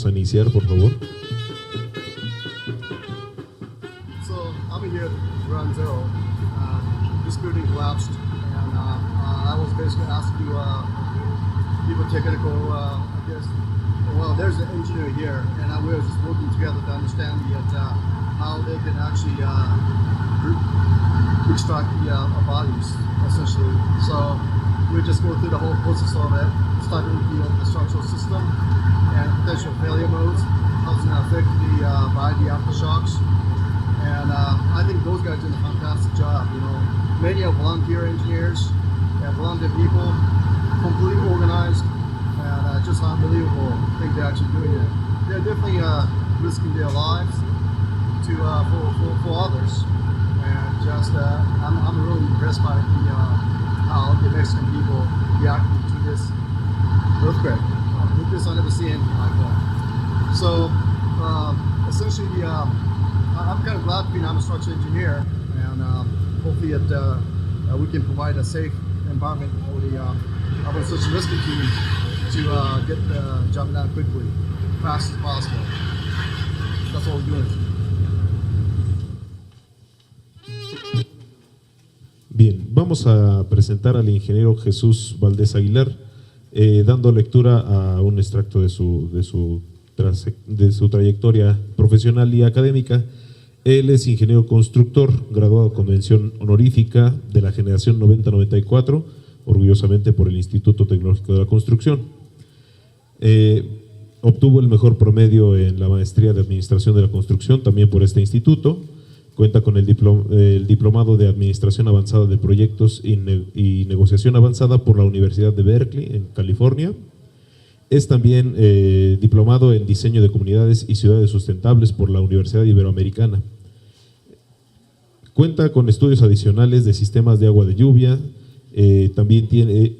Vamos a iniciar, por favor. So I'm here at Ground Zero. This building collapsed, and I was basically asked to give a technical, I guess. Well, there's an engineer here, and we were just working together to understand how they can actually extract the bodies, essentially. So we just go through the whole process of it, starting with the structural system and potential failure modes, how it's going to affect the body aftershocks. And I think those guys did a fantastic job. Many are volunteer engineers and volunteer people, completely organized, and just unbelievable thing they're actually doing it. They're definitely risking their lives to for others, and just I'm really impressed by how the Mexican people reacted to this earthquake. With this, I've never seen anything like that. So essentially, I'm kind of glad to be a structural engineer, and hopefully we can provide a safe environment for the urban search and rescue team to get the job done quickly, fast as possible. That's what we're doing. Bien, vamos a presentar al ingeniero Jesús Valdés Aguilar, dando lectura a un extracto de su trayectoria profesional y académica. Él es ingeniero constructor, graduado con mención honorífica de la generación 90-94, orgullosamente por el Instituto Tecnológico de la Construcción. Obtuvo el mejor promedio en la maestría de Administración de la Construcción, también por este instituto. Cuenta con el diplomado de Administración Avanzada de Proyectos y Negociación Avanzada por la Universidad de Berkeley, en California. Es también diplomado en Diseño de Comunidades y Ciudades Sustentables por la Universidad Iberoamericana. Cuenta con estudios adicionales de sistemas de agua de lluvia. También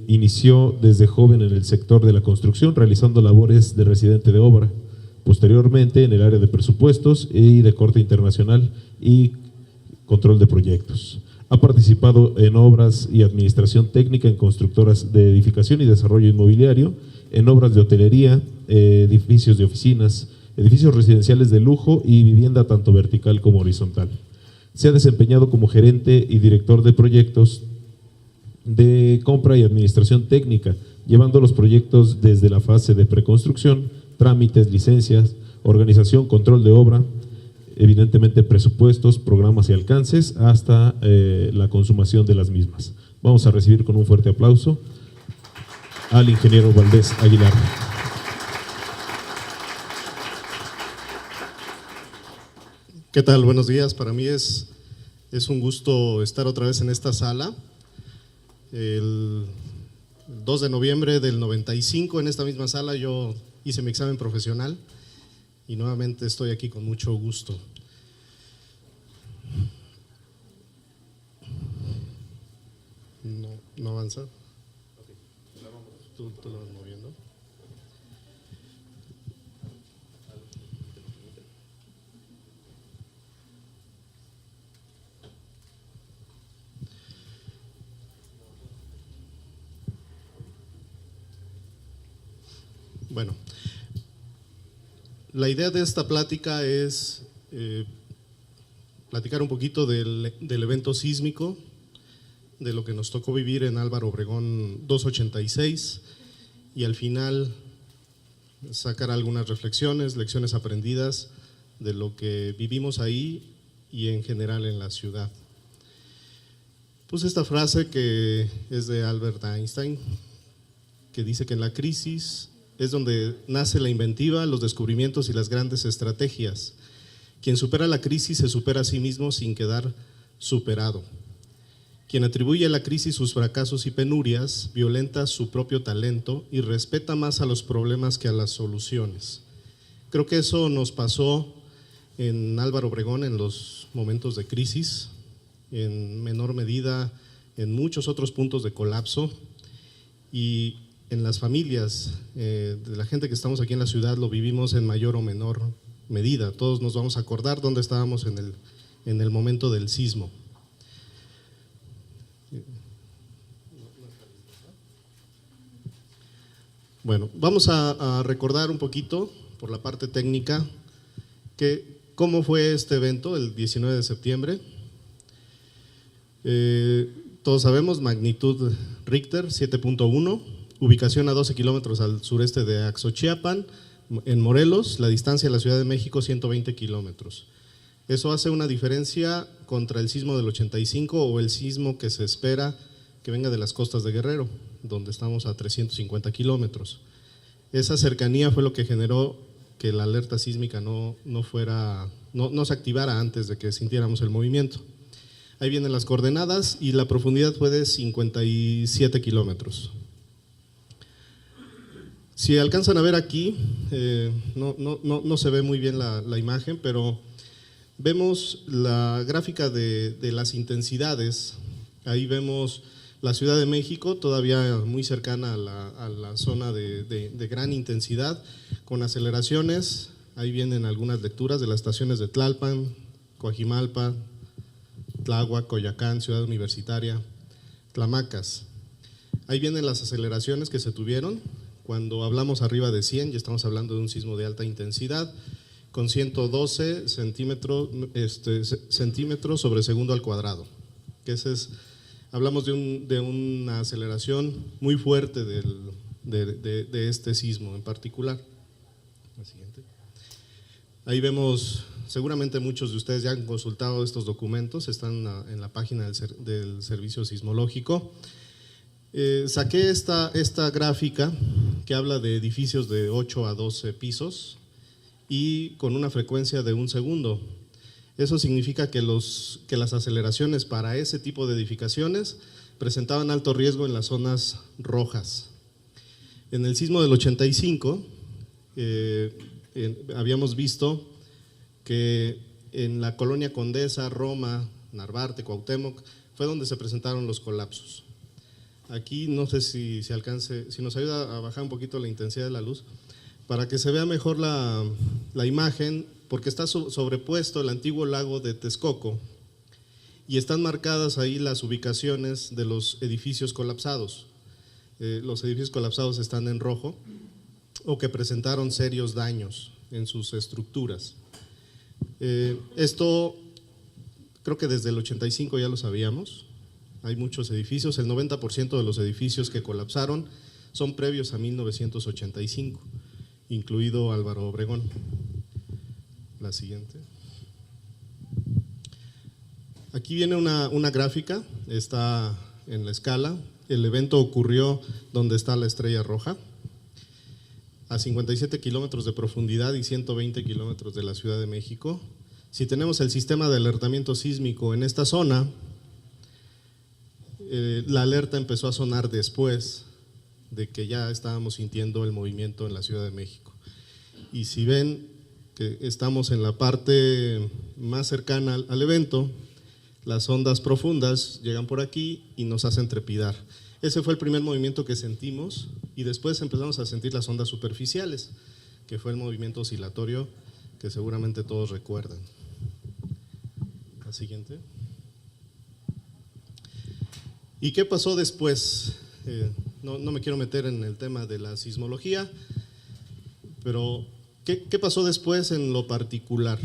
inició desde joven en el sector de la construcción, realizando labores de residente de obra. Posteriormente, en el área de presupuestos y de corte internacional y control de proyectos. Ha participado en obras y administración técnica en constructoras de edificación y desarrollo inmobiliario, en obras de hotelería, edificios de oficinas, edificios residenciales de lujo y vivienda tanto vertical como horizontal. Se ha desempeñado como gerente y director de proyectos de compra y administración técnica, llevando los proyectos desde la fase de preconstrucción, trámites, licencias, organización, control de obra, evidentemente presupuestos, programas y alcances, hasta la consumación de las mismas. Vamos a recibir con un fuerte aplauso al ingeniero Valdés Aguilar. ¿Qué tal? Buenos días. Para mí es un gusto estar otra vez en esta sala. El 2 de noviembre del 95, en esta misma sala, yo hice mi examen profesional y nuevamente estoy aquí con mucho gusto. No avanza. Tú lo vas moviendo. Bueno, la idea de esta plática es platicar un poquito del evento sísmico, de lo que nos tocó vivir en Álvaro Obregón 286 y al final sacar algunas reflexiones, lecciones aprendidas de lo que vivimos ahí y en general en la ciudad. Puse esta frase que es de Albert Einstein, que dice que en la crisis es donde nace la inventiva, los descubrimientos y las grandes estrategias. Quien supera la crisis se supera a sí mismo sin quedar superado. Quien atribuye a la crisis sus fracasos y penurias, violenta su propio talento y respeta más a los problemas que a las soluciones. Creo que eso nos pasó en Álvaro Obregón en los momentos de crisis, en menor medida en muchos otros puntos de colapso, y en las familias de la gente que estamos aquí en la ciudad lo vivimos en mayor o menor medida. Todos nos vamos a acordar dónde estábamos en el momento del sismo. Bueno, vamos a recordar un poquito por la parte técnica, ¿cómo fue este evento el 19 de septiembre? Todos sabemos, magnitud Richter 7.1, ubicación a 12 kilómetros al sureste de Axochiapan, en Morelos, la distancia a la Ciudad de México 120 kilómetros. Eso hace una diferencia contra el sismo del 85 o el sismo que se espera que venga de las costas de Guerrero, donde estamos a 350 kilómetros. Esa cercanía fue lo que generó que la alerta sísmica no se activara antes de que sintiéramos el movimiento. Ahí vienen las coordenadas y la profundidad fue de 57 kilómetros. Si alcanzan a ver aquí, no se ve muy bien la imagen, pero vemos la gráfica de las intensidades. Ahí vemos la Ciudad de México, todavía muy cercana a la zona de gran intensidad, con aceleraciones. Ahí vienen algunas lecturas de las estaciones de Tlalpan, Coajimalpa, Tláhuac, Coyoacán, Ciudad Universitaria, Tlamacas. Ahí vienen las aceleraciones que se tuvieron. Cuando hablamos arriba de 100, ya estamos hablando de un sismo de alta intensidad, con 112 centímetros sobre segundo al cuadrado. Que hablamos de una aceleración muy fuerte de este sismo en particular. La siguiente. Ahí vemos, seguramente muchos de ustedes ya han consultado estos documentos, están en la página del Servicio Sismológico. Saqué esta gráfica que habla de edificios de 8 a 12 pisos y con una frecuencia de 1 segundo. Eso significa que las aceleraciones para ese tipo de edificaciones presentaban alto riesgo en las zonas rojas. En el sismo del 85 habíamos visto que en la colonia Condesa, Roma, Narvarte, Cuauhtémoc, fue donde se presentaron los colapsos. Aquí no sé si nos ayuda a bajar un poquito la intensidad de la luz, para que se vea mejor la imagen, porque está sobrepuesto el antiguo lago de Texcoco y están marcadas ahí las ubicaciones de los edificios colapsados. Los edificios colapsados están en rojo o que presentaron serios daños en sus estructuras. Esto creo que desde el 85 ya lo sabíamos. Hay muchos edificios, el 90% de los edificios que colapsaron son previos a 1985, incluido Álvaro Obregón. La siguiente. Aquí viene una gráfica, está en la escala. El evento ocurrió donde está la estrella roja, a 57 kilómetros de profundidad y 120 kilómetros de la Ciudad de México. Si tenemos el sistema de alertamiento sísmico en esta zona, la alerta empezó a sonar después de que ya estábamos sintiendo el movimiento en la Ciudad de México. Y si ven que estamos en la parte más cercana al evento, las ondas profundas llegan por aquí y nos hacen trepidar. Ese fue el primer movimiento que sentimos y después empezamos a sentir las ondas superficiales, que fue el movimiento oscilatorio que seguramente todos recuerdan. La siguiente. ¿Y qué pasó después? No me quiero meter en el tema de la sismología, pero ¿qué pasó después en lo particular?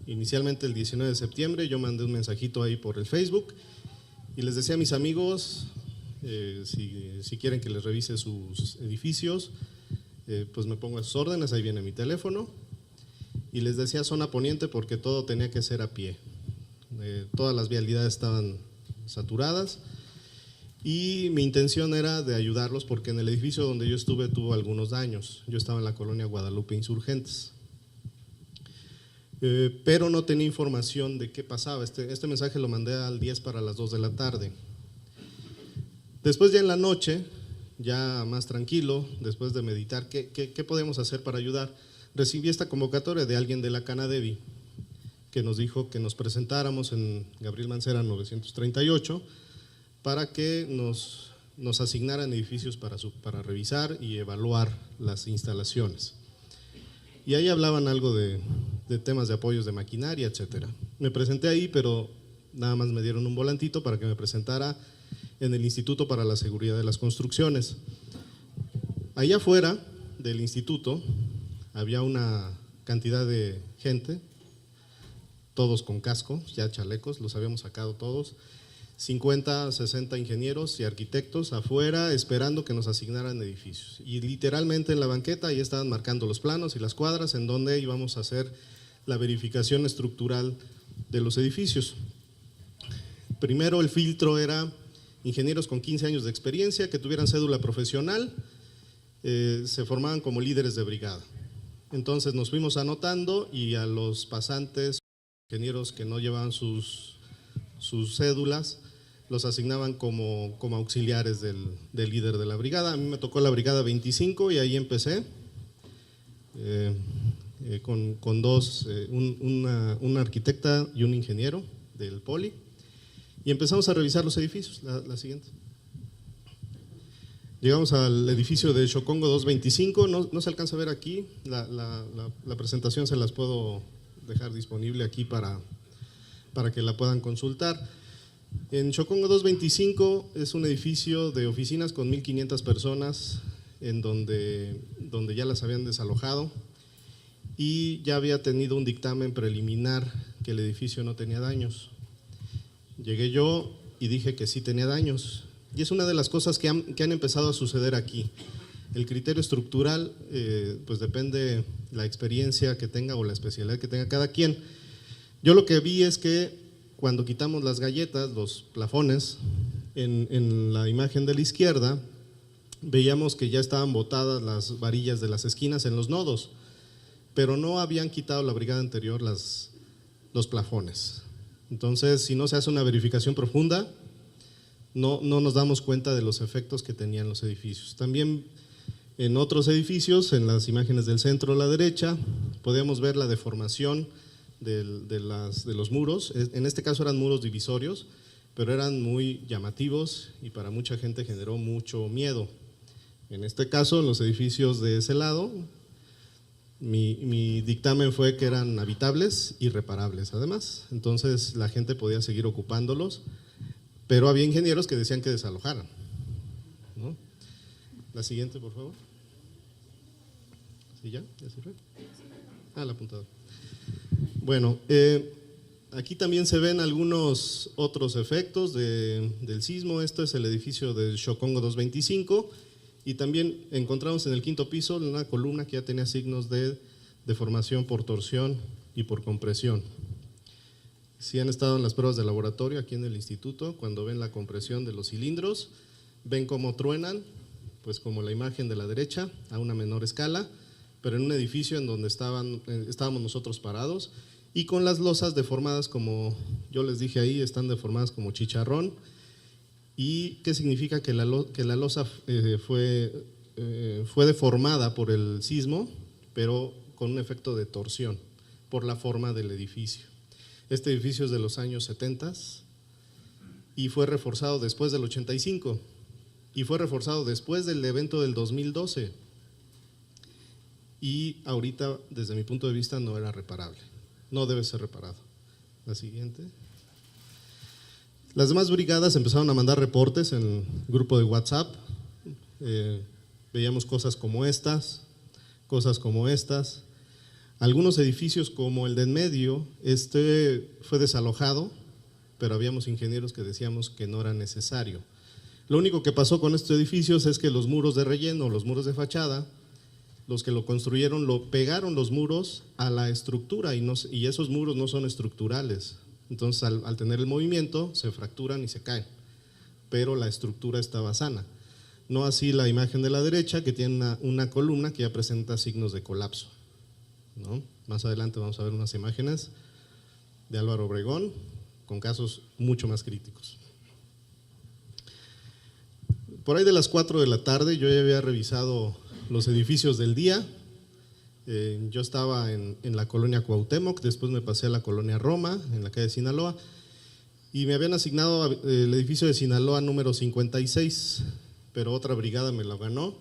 Inicialmente el 19 de septiembre yo mandé un mensajito ahí por el Facebook y les decía a mis amigos, si quieren que les revise sus edificios, pues me pongo a sus órdenes, ahí viene mi teléfono, y les decía zona poniente porque todo tenía que ser a pie. Todas las vialidades estaban saturadas y mi intención era de ayudarlos porque en el edificio donde yo estuve tuvo algunos daños. Yo estaba en la colonia Guadalupe Insurgentes, pero no tenía información de qué pasaba. Este mensaje lo mandé al 10 para las 2 de la tarde. Después ya en la noche, ya más tranquilo, después de meditar qué podemos hacer para ayudar, recibí esta convocatoria de alguien de la Canadevi que nos dijo que nos presentáramos en Gabriel Mancera 938 para que nos asignaran edificios para revisar y evaluar las instalaciones. Y ahí hablaban algo de temas de apoyos de maquinaria, etcétera. Me presenté ahí, pero nada más me dieron un volantito para que me presentara en el Instituto para la Seguridad de las Construcciones. Allá afuera del instituto había una cantidad de gente, todos con casco, ya chalecos, los habíamos sacado todos, 50, 60 ingenieros y arquitectos afuera esperando que nos asignaran edificios. Y literalmente en la banqueta ahí estaban marcando los planos y las cuadras en donde íbamos a hacer la verificación estructural de los edificios. Primero el filtro era ingenieros con 15 años de experiencia, que tuvieran cédula profesional, se formaban como líderes de brigada. Entonces nos fuimos anotando y a los pasantes, ingenieros que no llevaban sus cédulas, los asignaban como auxiliares del líder de la brigada. A mí me tocó la brigada 25 y ahí empecé con dos, una arquitecta y un ingeniero del Poli, y empezamos a revisar los edificios. La siguiente. Llegamos al edificio de Xocongo 225, no se alcanza a ver aquí, la presentación se las puedo dejar disponible aquí para que la puedan consultar. En Xocongo 225 es un edificio de oficinas con 1,500 personas en donde ya las habían desalojado y ya había tenido un dictamen preliminar que el edificio no tenía daños. Llegué yo y dije que sí tenía daños, y es una de las cosas que han empezado a suceder aquí. El criterio estructural pues depende la experiencia que tenga o la especialidad que tenga cada quien. Yo lo que vi es que cuando quitamos las galletas, los plafones, en la imagen de la izquierda, veíamos que ya estaban botadas las varillas de las esquinas en los nodos, pero no habían quitado la brigada anterior los plafones. Entonces, si no se hace una verificación profunda, no nos damos cuenta de los efectos que tenían los edificios. También en otros edificios, en las imágenes del centro a la derecha, podíamos ver la deformación de los muros. En este caso eran muros divisorios, pero eran muy llamativos y para mucha gente generó mucho miedo. En este caso, en los edificios de ese lado, mi dictamen fue que eran habitables y reparables además, entonces la gente podía seguir ocupándolos, pero había ingenieros que decían que desalojaran, ¿no? La siguiente, por favor. ¿Sí ya? ¿Ya se fue? La apuntadora. Bueno, aquí también se ven algunos otros efectos del sismo. Este es el edificio de Xocongo 225 y también encontramos en el 5º piso una columna que ya tenía signos de deformación por torsión y por compresión. Si han estado en las pruebas de laboratorio aquí en el instituto, cuando ven la compresión de los cilindros, ven cómo truenan, pues como la imagen de la derecha, a una menor escala, pero en un edificio en donde estábamos nosotros parados y con las losas deformadas, como yo les dije ahí, están deformadas como chicharrón. ¿Y qué significa? Que la losa fue deformada por el sismo, pero con un efecto de torsión por la forma del edificio. Este edificio es de los años 70 y fue reforzado después del 85 y fue reforzado después del evento del 2012 y ahorita desde mi punto de vista no era reparable, no debe ser reparado. La siguiente. Las demás brigadas empezaron a mandar reportes en el grupo de WhatsApp, veíamos cosas como estas, algunos edificios como el de en medio, fue desalojado, pero habíamos ingenieros que decíamos que no era necesario. Lo único que pasó con estos edificios es que los muros de relleno, los muros de fachada, los que lo construyeron lo pegaron los muros a la estructura y esos muros no son estructurales. Entonces al tener el movimiento se fracturan y se caen, pero la estructura estaba sana. No así la imagen de la derecha, que tiene una columna que ya presenta signos de colapso, ¿no? Más adelante vamos a ver unas imágenes de Álvaro Obregón con casos mucho más críticos. Por ahí de las 4 de la tarde yo ya había revisado los edificios del día. Yo estaba en la colonia Cuauhtémoc, después me pasé a la colonia Roma, en la calle Sinaloa, y me habían asignado el edificio de Sinaloa número 56, pero otra brigada me lo ganó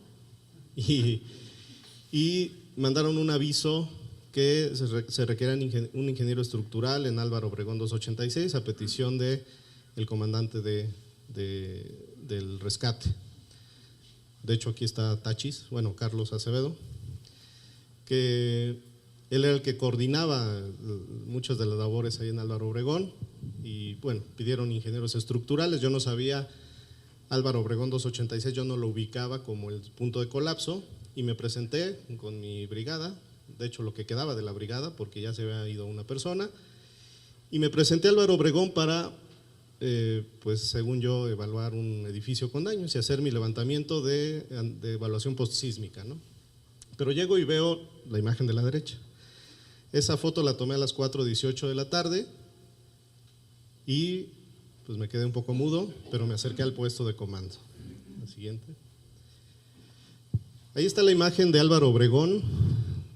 y mandaron un aviso que se requiera un ingeniero estructural en Álvaro Obregón 286 a petición del comandante del rescate. De hecho aquí está Tachis, Carlos Acevedo. que él era el que coordinaba muchas de las labores ahí en Álvaro Obregón y bueno, pidieron ingenieros estructurales, yo no sabía, Álvaro Obregón 286 yo no lo ubicaba como el punto de colapso y me presenté con mi brigada, de hecho lo que quedaba de la brigada porque ya se había ido una persona y me presenté a Álvaro Obregón para, pues según yo, evaluar un edificio con daños y hacer mi levantamiento de evaluación postsísmica, ¿no? Pero llego y veo la imagen de la derecha. Esa foto la tomé a las 4:18 de la tarde y pues me quedé un poco mudo, pero me acerqué al puesto de comando. La siguiente. Ahí está la imagen de Álvaro Obregón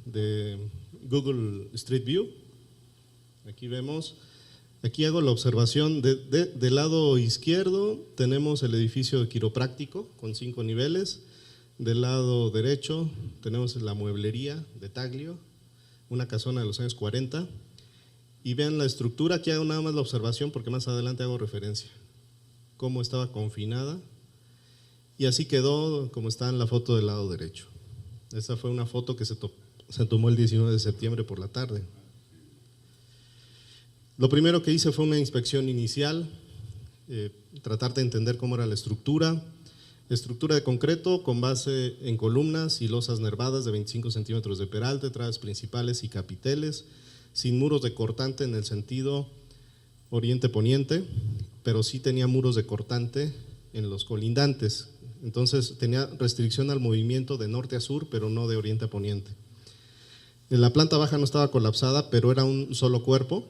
de Google Street View. Aquí vemos, aquí hago la observación, del lado izquierdo tenemos el edificio de quiropráctico con 5 niveles, del lado derecho tenemos la mueblería de Taglio, una casona de los años 40, y vean la estructura, aquí hago nada más la observación porque más adelante hago referencia, cómo estaba confinada, y así quedó como está en la foto del lado derecho. Esa fue una foto que se tomó el 19 de septiembre por la tarde. Lo primero que hice fue una inspección inicial, tratar de entender cómo era la estructura de concreto con base en columnas y losas nervadas de 25 centímetros de peralte, traves principales y capiteles, sin muros de cortante en el sentido oriente-poniente, pero sí tenía muros de cortante en los colindantes, entonces tenía restricción al movimiento de norte a sur, pero no de oriente a poniente. En la planta baja no estaba colapsada, pero era un solo cuerpo,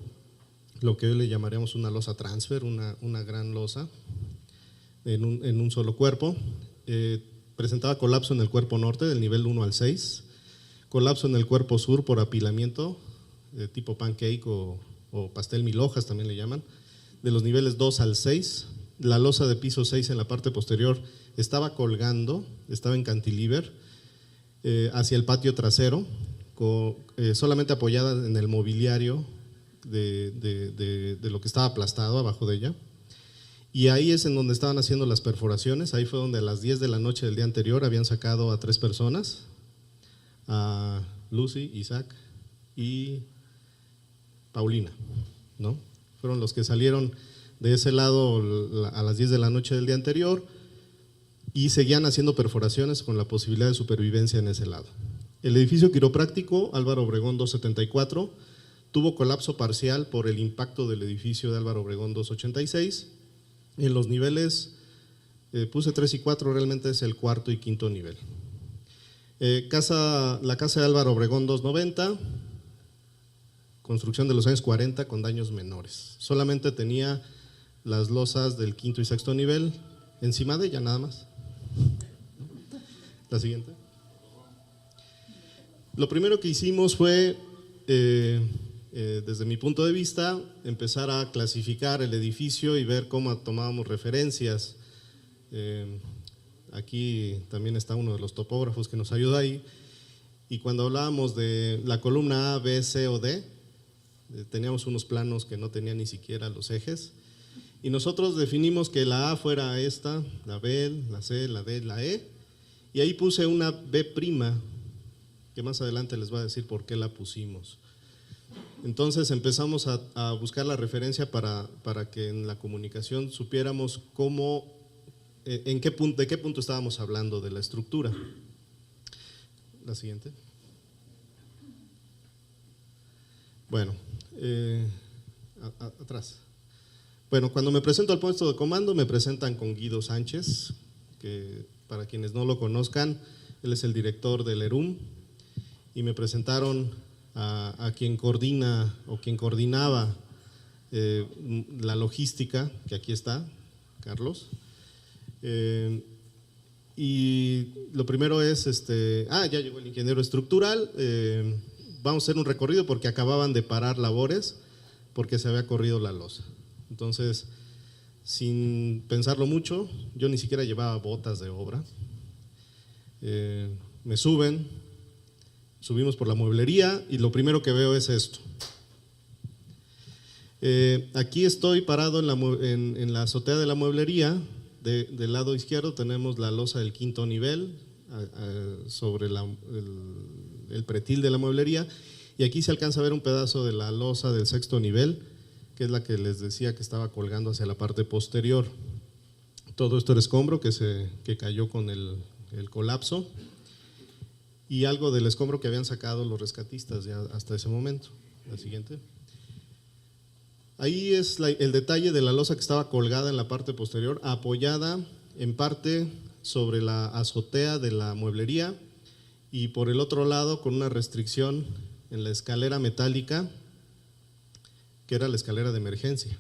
lo que hoy le llamaríamos una losa transfer, una gran losa, en un solo cuerpo. Presentaba colapso en el cuerpo norte del nivel 1 al 6, colapso en el cuerpo sur por apilamiento de tipo pancake o pastel mil hojas también le llaman, de los niveles 2 al 6. La losa de piso 6 en la parte posterior estaba colgando, estaba en cantilever hacia el patio trasero, solamente apoyada en el mobiliario de lo que estaba aplastado abajo de ella. Y ahí es en donde estaban haciendo las perforaciones, ahí fue donde a las 10 de la noche del día anterior habían sacado a 3 personas, a Lucy, Isaac y Paulina, ¿no? Fueron los que salieron de ese lado a las 10 de la noche del día anterior y seguían haciendo perforaciones con la posibilidad de supervivencia en ese lado. El edificio quiropráctico Álvaro Obregón 274 tuvo colapso parcial por el impacto del edificio de Álvaro Obregón 286. En los niveles, puse 3 y 4, realmente es el cuarto y quinto nivel. La casa de Álvaro Obregón 290, construcción de los años 40 con daños menores. Solamente tenía las losas del quinto y sexto nivel encima de ella, nada más. La siguiente. Lo primero que hicimos fue, desde mi punto de vista, empezar a clasificar el edificio y ver cómo tomábamos referencias. Aquí también está uno de los topógrafos que nos ayuda ahí. Y cuando hablábamos de la columna A, B, C o D, teníamos unos planos que no tenían ni siquiera los ejes. Y nosotros definimos que la A fuera esta, la B, la C, la D, la E. Y ahí puse una B', que más adelante les voy a decir por qué la pusimos. Entonces empezamos a buscar la referencia para que en la comunicación supiéramos de qué punto estábamos hablando de la estructura. La siguiente. Bueno, atrás. Bueno, cuando me presento al puesto de comando me presentan con Guido Sánchez, que para quienes no lo conozcan, él es el director del ERUM, y me presentaron a quien coordina o quien coordinaba la logística, que aquí está, Carlos. Y lo primero es, ya llegó el ingeniero estructural, vamos a hacer un recorrido porque acababan de parar labores porque se había corrido la losa. Entonces, sin pensarlo mucho, yo ni siquiera llevaba botas de obra, me subimos por la mueblería y lo primero que veo es esto. Aquí estoy parado en la azotea de la mueblería, del lado izquierdo tenemos la losa del quinto nivel, sobre el pretil de la mueblería, y aquí se alcanza a ver un pedazo de la losa del 6º nivel, que es la que les decía que estaba colgando hacia la parte posterior. Todo esto era escombro que cayó con el colapso, y algo del escombro que habían sacado los rescatistas ya hasta ese momento. La siguiente. Ahí es el detalle de la losa que estaba colgada en la parte posterior, apoyada en parte sobre la azotea de la mueblería, y por el otro lado con una restricción en la escalera metálica, que era la escalera de emergencia,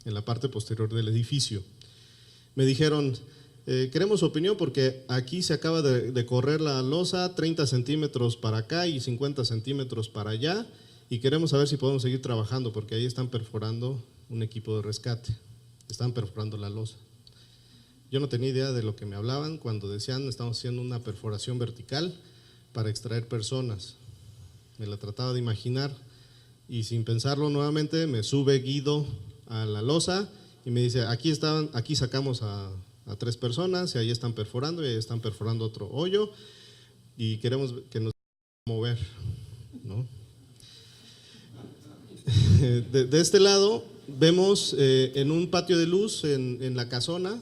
en la parte posterior del edificio. Me dijeron, queremos su opinión porque aquí se acaba de correr la losa 30 centímetros para acá y 50 centímetros para allá, y queremos saber si podemos seguir trabajando porque ahí están perforando un equipo de rescate, están perforando la losa. Yo no tenía idea de lo que me hablaban cuando decían estamos haciendo una perforación vertical para extraer personas. Me la trataba de imaginar y sin pensarlo nuevamente me sube Guido a la losa y me dice, aquí sacamos a 3 personas y ahí están perforando y ahí están perforando otro hoyo y queremos que nos mover, ¿no? De este lado vemos en un patio de luz en la casona,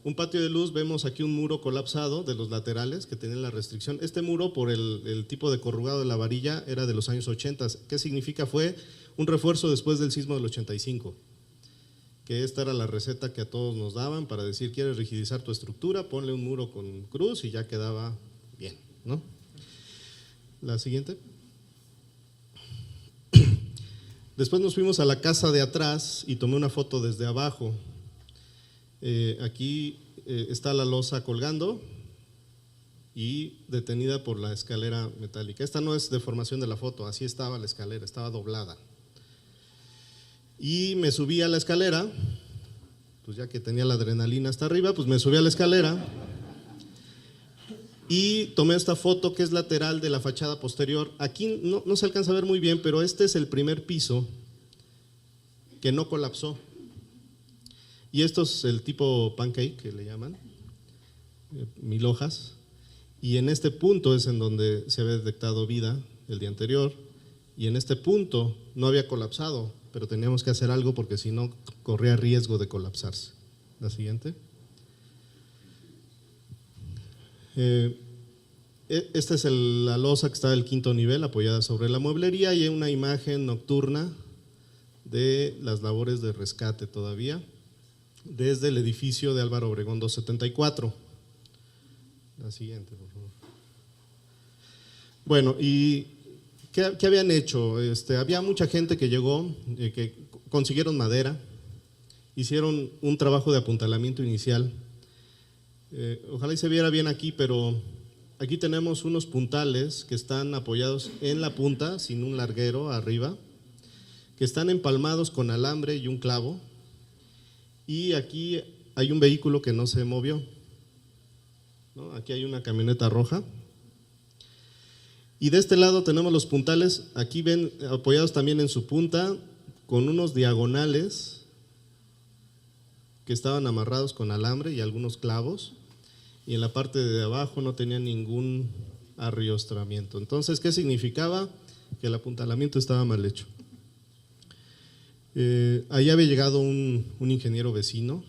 un patio de luz, vemos aquí un muro colapsado de los laterales que tienen la restricción. Este muro, por el tipo de corrugado de la varilla, era de los años 80. ¿Qué significa? Fue un refuerzo después del sismo del 85, que esta era la receta que a todos nos daban para decir, ¿quieres rigidizar tu estructura? Ponle un muro con cruz y ya quedaba bien, ¿no? La siguiente. Después nos fuimos a la casa de atrás y tomé una foto desde abajo. Aquí está la losa colgando y detenida por la escalera metálica. Esta no es deformación de la foto, así estaba la escalera, estaba doblada. Y me subí a la escalera, pues ya que tenía la adrenalina hasta arriba, pues me subí a la escalera y tomé esta foto que es lateral de la fachada posterior. Aquí no se alcanza a ver muy bien, pero este es el primer piso que no colapsó. Y esto es el tipo pancake que le llaman, 1000 hojas, y en este punto es en donde se había detectado vida el día anterior, y en este punto no había colapsado, pero teníamos que hacer algo porque si no corría riesgo de colapsarse. La siguiente. Esta es la losa que está del 5º nivel apoyada sobre la mueblería y hay una imagen nocturna de las labores de rescate todavía desde el edificio de Álvaro Obregón 274. La siguiente, por favor. Bueno, ¿y qué habían hecho? Había mucha gente que llegó, que consiguieron madera, hicieron un trabajo de apuntalamiento inicial. Ojalá y se viera bien aquí, pero aquí tenemos unos puntales que están apoyados en la punta, sin un larguero arriba, que están empalmados con alambre y un clavo. Y aquí hay un vehículo que no se movió, ¿no? Aquí hay una camioneta roja. Y de este lado tenemos los puntales, aquí ven apoyados también en su punta con unos diagonales que estaban amarrados con alambre y algunos clavos. Y en la parte de abajo no tenía ningún arriostramiento. Entonces, ¿qué significaba? Que el apuntalamiento estaba mal hecho. Ahí había llegado un ingeniero vecino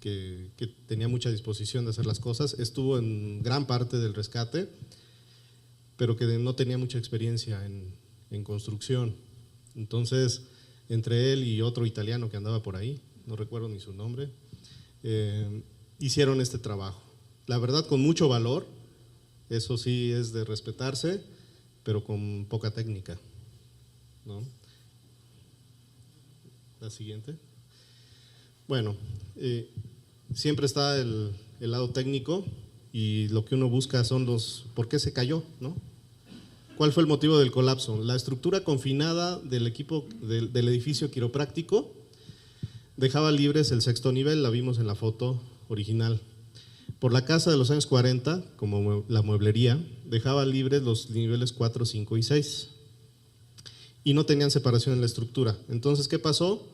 que tenía mucha disposición de hacer las cosas, estuvo en gran parte del rescate, pero que no tenía mucha experiencia en construcción. Entonces, entre él y otro italiano que andaba por ahí, no recuerdo ni su nombre, hicieron este trabajo. La verdad, con mucho valor, eso sí es de respetarse, pero con poca técnica, ¿no? La siguiente. Bueno, siempre está el lado técnico y lo que uno busca son ¿por qué se cayó?, ¿no? ¿Cuál fue el motivo del colapso? La estructura confinada del equipo del edificio quiropráctico dejaba libres el 6º nivel, la vimos en la foto original. Por la casa de los años 40, como la mueblería, dejaba libres los niveles 4, 5 y 6. Y no tenían separación en la estructura. Entonces, ¿qué pasó?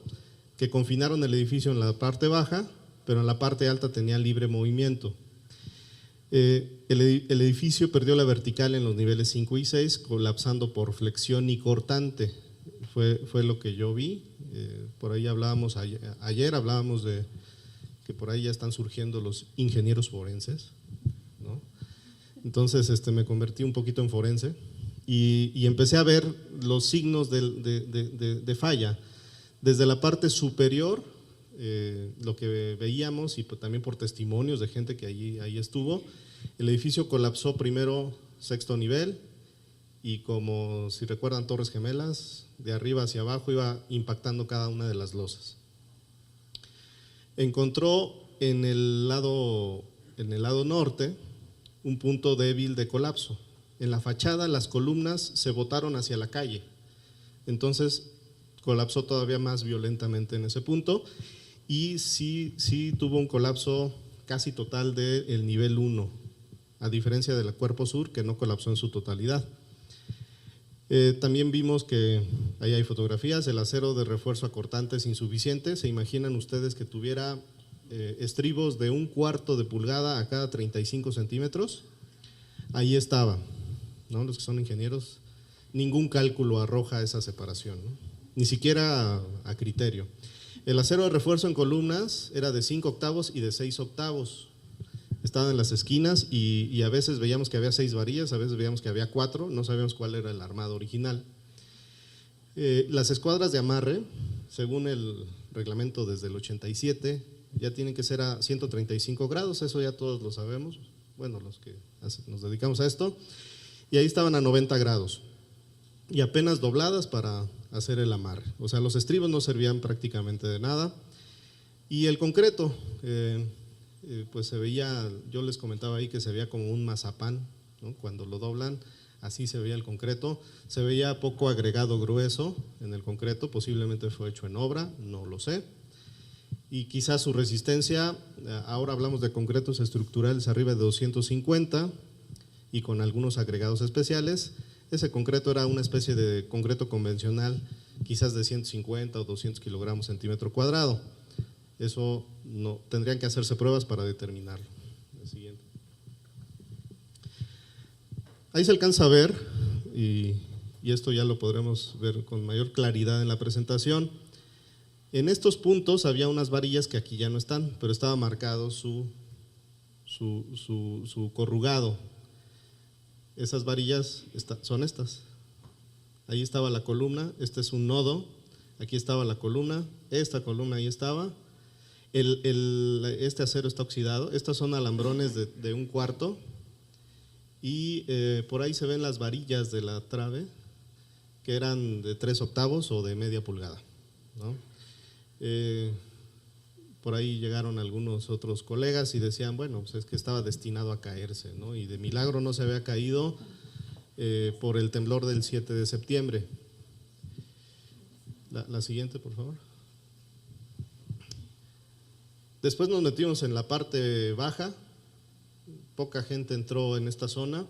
Que confinaron el edificio en la parte baja, pero en la parte alta tenía libre movimiento. El edificio perdió la vertical en los niveles 5 y 6, colapsando por flexión y cortante. Fue lo que yo vi. Por ahí hablábamos ayer hablábamos de que por ahí ya están surgiendo los ingenieros forenses, ¿no? Entonces me convertí un poquito en forense y empecé a ver los signos de falla. Desde la parte superior, lo que veíamos y también por testimonios de gente que ahí estuvo, el edificio colapsó primero sexto nivel y, como si recuerdan Torres Gemelas, de arriba hacia abajo iba impactando cada una de las losas. Encontró en el lado norte un punto débil de colapso. En la fachada las columnas se botaron hacia la calle, entonces colapsó todavía más violentamente en ese punto y sí tuvo un colapso casi total del nivel 1, a diferencia del cuerpo sur, que no colapsó en su totalidad. También vimos que ahí hay fotografías, el acero de refuerzo acortante es insuficiente. ¿Se imaginan ustedes que tuviera estribos de 1/4 de pulgada a cada 35 centímetros? Ahí estaba, ¿no? Los que son ingenieros, ningún cálculo arroja esa separación, ¿no? Ni siquiera a criterio. El acero de refuerzo en columnas era de 5 octavos y de 6 octavos. Estaban en las esquinas y a veces veíamos que había 6 varillas, a veces veíamos que había 4, no sabíamos cuál era el armado original. Las escuadras de amarre, según el reglamento desde el 87, ya tienen que ser a 135 grados, eso ya todos lo sabemos, bueno, los que nos dedicamos a esto, y ahí estaban a 90 grados y apenas dobladas para hacer el amarre. O sea, los estribos no servían prácticamente de nada. Y el concreto, pues se veía, yo les comentaba ahí que se veía como un mazapán, ¿no? Cuando lo doblan, así se veía el concreto. Se veía poco agregado grueso en el concreto, posiblemente fue hecho en obra, no lo sé. Y quizás su resistencia, ahora hablamos de concretos estructurales arriba de 250 y con algunos agregados especiales. Ese concreto era una especie de concreto convencional, quizás de 150 o 200 kilogramos centímetro cuadrado. Eso no, tendrían que hacerse pruebas para determinarlo. El siguiente. Ahí se alcanza a ver, y esto ya lo podremos ver con mayor claridad en la presentación. En estos puntos había unas varillas que aquí ya no están, pero estaba marcado su corrugado. Esas varillas son estas. Ahí estaba la columna, este es un nodo, aquí estaba la columna, esta columna ahí estaba. Este acero está oxidado, estos son alambrones de 1/4 y por ahí se ven las varillas de la trave que eran de 3 octavos o de media pulgada, ¿no? Por ahí llegaron algunos otros colegas y decían, bueno, pues es que estaba destinado a caerse, ¿no? Y de milagro no se había caído por el temblor del 7 de septiembre. La siguiente, por favor. Después nos metimos en la parte baja, poca gente entró en esta zona.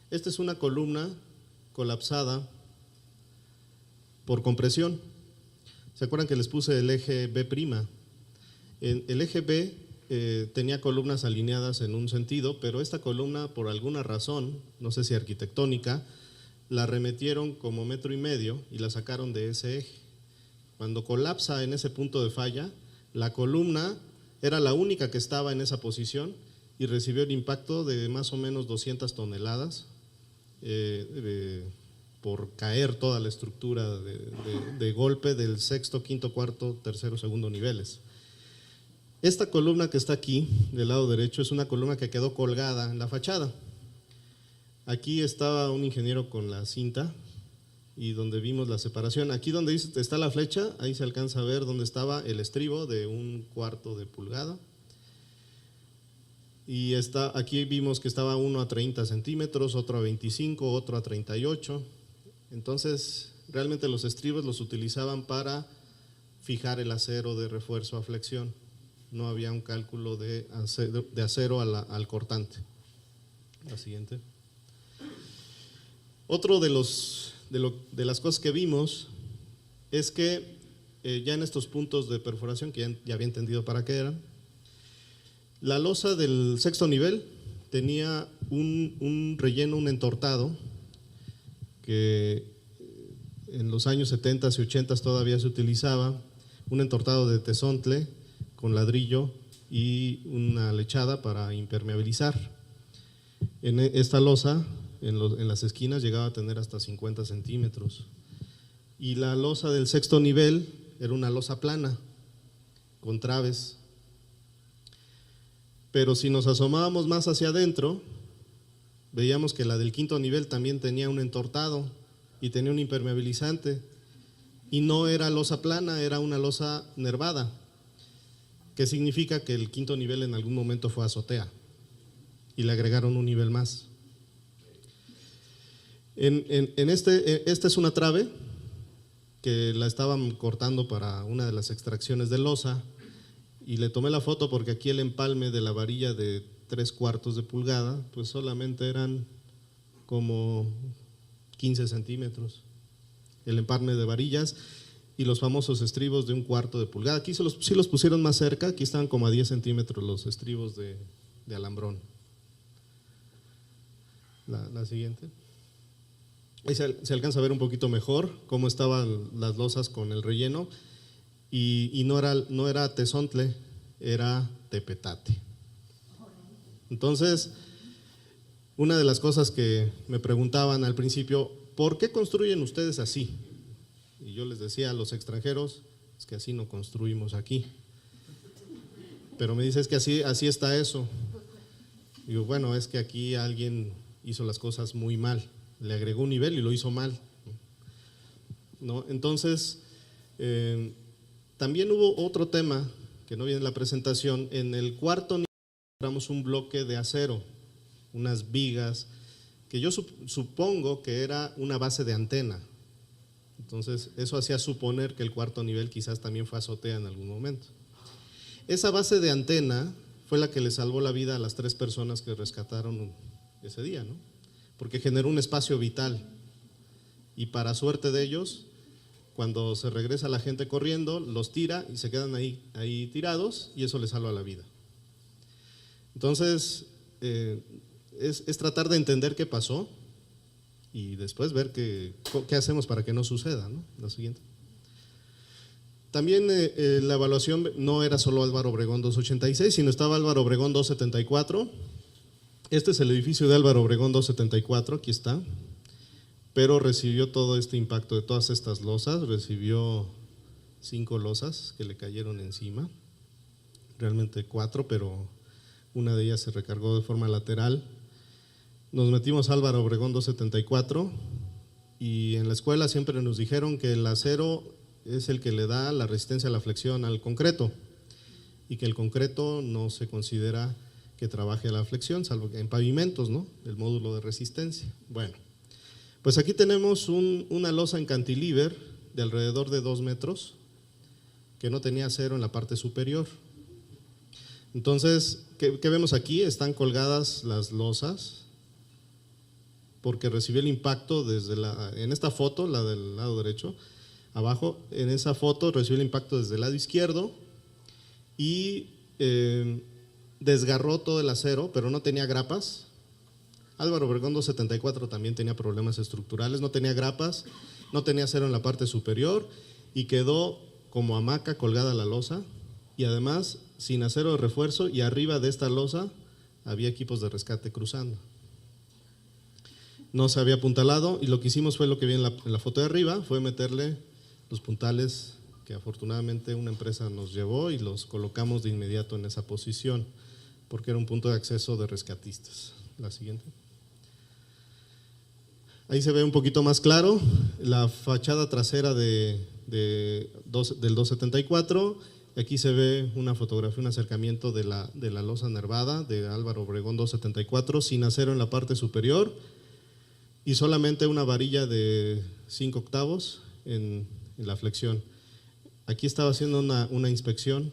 Esta es una columna colapsada por compresión. ¿Se acuerdan que les puse el eje B'? El eje B tenía columnas alineadas en un sentido, pero esta columna, por alguna razón, no sé si arquitectónica, la remetieron como 1,5 metros y la sacaron de ese eje. Cuando colapsa en ese punto de falla, la columna era la única que estaba en esa posición y recibió el impacto de más o menos 200 toneladas por caer toda la estructura de golpe del sexto, quinto, cuarto, tercero, segundo niveles. Esta columna que está aquí, del lado derecho, es una columna que quedó colgada en la fachada. Aquí estaba un ingeniero con la cinta y donde vimos la separación. Aquí donde está la flecha, ahí se alcanza a ver dónde estaba el estribo de 1/4 de pulgada. Y aquí vimos que estaba uno a 30 centímetros, otro a 25, otro a 38. Entonces, realmente los estribos los utilizaban para fijar el acero de refuerzo a flexión. No había un cálculo de acero al cortante. La siguiente. Otro de las cosas que vimos es que ya en estos puntos de perforación, que ya había entendido para qué eran, la losa del sexto nivel tenía un relleno, un entortado, que en los años 70 y 80 todavía se utilizaba, un entortado de tezontle con ladrillo y una lechada para impermeabilizar. En esta losa, en las esquinas, llegaba a tener hasta 50 centímetros. Y la losa del sexto nivel era una losa plana, con traves. Pero si nos asomábamos más hacia adentro, veíamos que la del quinto nivel también tenía un entortado y tenía un impermeabilizante. Y no era losa plana, era una losa nervada, que significa que el quinto nivel en algún momento fue azotea y le agregaron un nivel más. Esta es una trave que la estaban cortando para una de las extracciones de losa, y le tomé la foto porque aquí el empalme de la varilla de 3/4 de pulgada, pues solamente eran como 15 centímetros el empalme de varillas, y los famosos estribos de 1/4 de pulgada. Aquí sí los pusieron más cerca, aquí estaban como a 10 centímetros los estribos de alambrón. La siguiente. Ahí se alcanza a ver un poquito mejor cómo estaban las losas con el relleno, y no era tezontle, era tepetate. Entonces, una de las cosas que me preguntaban al principio, ¿por qué construyen ustedes así? Y yo les decía a los extranjeros, es que así no construimos aquí. Pero me dice, es que así está eso. Digo, bueno, es que aquí alguien hizo las cosas muy mal, le agregó un nivel y lo hizo mal, ¿no? Entonces, también hubo otro tema que no viene en la presentación. En el cuarto nivel encontramos un bloque de acero, unas vigas, que yo supongo que era una base de antena. Entonces, eso hacía suponer que el cuarto nivel quizás también fue azotea en algún momento. Esa base de antena fue la que le salvó la vida a las 3 personas que rescataron ese día, ¿no? Porque generó un espacio vital, y para suerte de ellos, cuando se regresa la gente corriendo, los tira y se quedan ahí tirados, y eso les salva la vida. Entonces, es tratar de entender qué pasó y después ver qué hacemos para que no suceda, ¿no? La siguiente. También la evaluación no era solo Álvaro Obregón 286, sino estaba Álvaro Obregón 274. Este es el edificio de Álvaro Obregón 274, aquí está, pero recibió todo este impacto de todas estas losas, recibió 5 losas que le cayeron encima, realmente 4, pero una de ellas se recargó de forma lateral. Nos metimos a Álvaro Obregón 274, y en la escuela siempre nos dijeron que el acero es el que le da la resistencia a la flexión al concreto, y que el concreto no se considera que trabaje a la flexión, salvo que en pavimentos, ¿no? El módulo de resistencia. Bueno, pues aquí tenemos una losa en cantilever de alrededor de 2 metros, que no tenía acero en la parte superior. Entonces, ¿qué vemos aquí? Están colgadas las losas, porque recibió el impacto en esta foto, la del lado derecho, abajo, en esa foto recibió el impacto desde el lado izquierdo, y desgarró todo el acero, pero no tenía grapas. Álvaro Obregón 274 también tenía problemas estructurales, no tenía grapas, no tenía acero en la parte superior, y quedó como hamaca colgada la losa, y además sin acero de refuerzo, y arriba de esta losa había equipos de rescate cruzando. No se había apuntalado, y lo que hicimos fue lo que vi en la foto de arriba, fue meterle los puntales que afortunadamente una empresa nos llevó, y los colocamos de inmediato en esa posición, porque era un punto de acceso de rescatistas. La siguiente. Ahí se ve un poquito más claro la fachada trasera del 274. Aquí se ve una fotografía, un acercamiento de la losa nervada de Álvaro Obregón 274, sin acero en la parte superior, y solamente una varilla de 5/8 en la flexión. Aquí estaba haciendo una inspección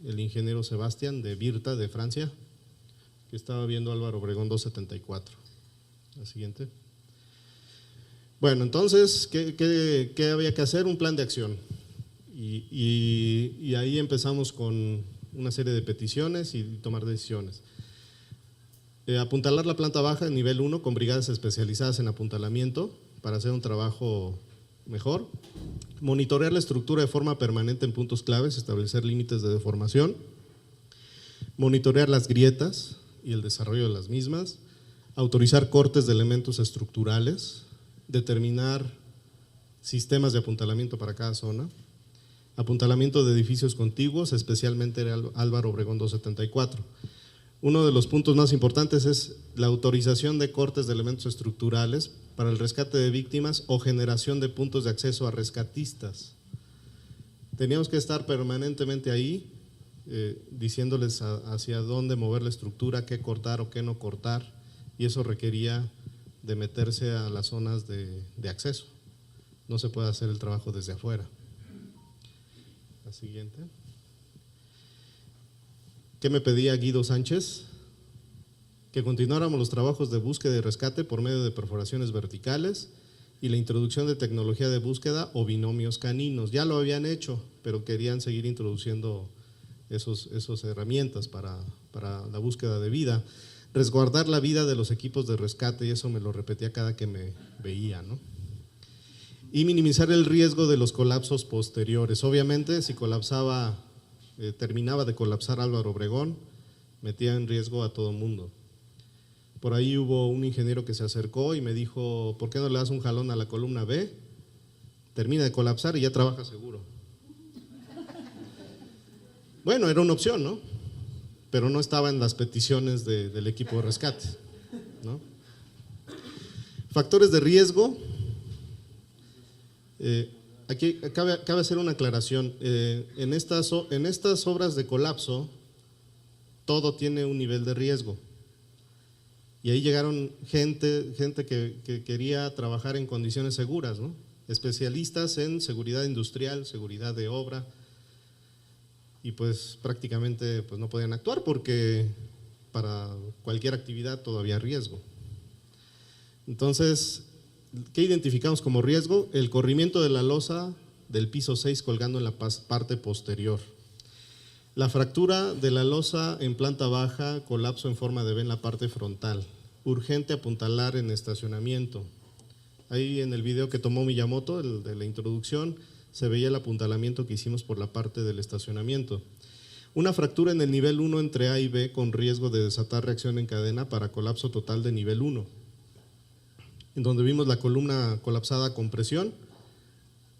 el ingeniero Sebastián de Virta, de Francia, que estaba viendo Álvaro Obregón 274. La siguiente. Bueno, entonces, ¿qué había que hacer? Un plan de acción. Y ahí empezamos con una serie de peticiones y tomar decisiones. Apuntalar la planta baja en nivel 1 con brigadas especializadas en apuntalamiento para hacer un trabajo mejor. Monitorear la estructura de forma permanente en puntos claves, establecer límites de deformación. Monitorear las grietas y el desarrollo de las mismas. Autorizar cortes de elementos estructurales. Determinar sistemas de apuntalamiento para cada zona. Apuntalamiento de edificios contiguos, especialmente el Álvaro Obregón 274. Uno de los puntos más importantes es la autorización de cortes de elementos estructurales para el rescate de víctimas o generación de puntos de acceso a rescatistas. Teníamos que estar permanentemente ahí, diciéndoles hacia dónde mover la estructura, qué cortar o qué no cortar, y eso requería de meterse a las zonas de acceso. No se puede hacer el trabajo desde afuera. La siguiente. ¿Qué me pedía Guido Sánchez? Que continuáramos los trabajos de búsqueda y rescate por medio de perforaciones verticales y la introducción de tecnología de búsqueda o binomios caninos. Ya lo habían hecho, pero querían seguir introduciendo esas herramientas para la búsqueda de vida. Resguardar la vida de los equipos de rescate, y eso me lo repetía cada que me veía, ¿no? Y minimizar el riesgo de los colapsos posteriores. Obviamente, si colapsaba, terminaba de colapsar Álvaro Obregón, metía en riesgo a todo mundo. Por ahí hubo un ingeniero que se acercó y me dijo, ¿por qué no le das un jalón a la columna B? Termina de colapsar y ya trabaja seguro. Bueno, era una opción, ¿no? Pero no estaba en las peticiones del equipo de rescate, ¿no? Factores de riesgo. Aquí cabe hacer una aclaración. En estas obras de colapso, todo tiene un nivel de riesgo. Y ahí llegaron gente que quería trabajar en condiciones seguras, ¿no? Especialistas en seguridad industrial, seguridad de obra, y pues prácticamente pues no podían actuar porque para cualquier actividad todo había riesgo. Entonces, ¿qué identificamos como riesgo? El corrimiento de la losa del piso 6 colgando en la parte posterior. La fractura de la losa en planta baja, colapso en forma de V en la parte frontal. Urgente apuntalar en estacionamiento. Ahí en el video que tomó Miyamoto, el de la introducción, se veía el apuntalamiento que hicimos por la parte del estacionamiento. Una fractura en el nivel 1 entre A y B con riesgo de desatar reacción en cadena para colapso total de nivel 1. En donde vimos la columna colapsada con presión,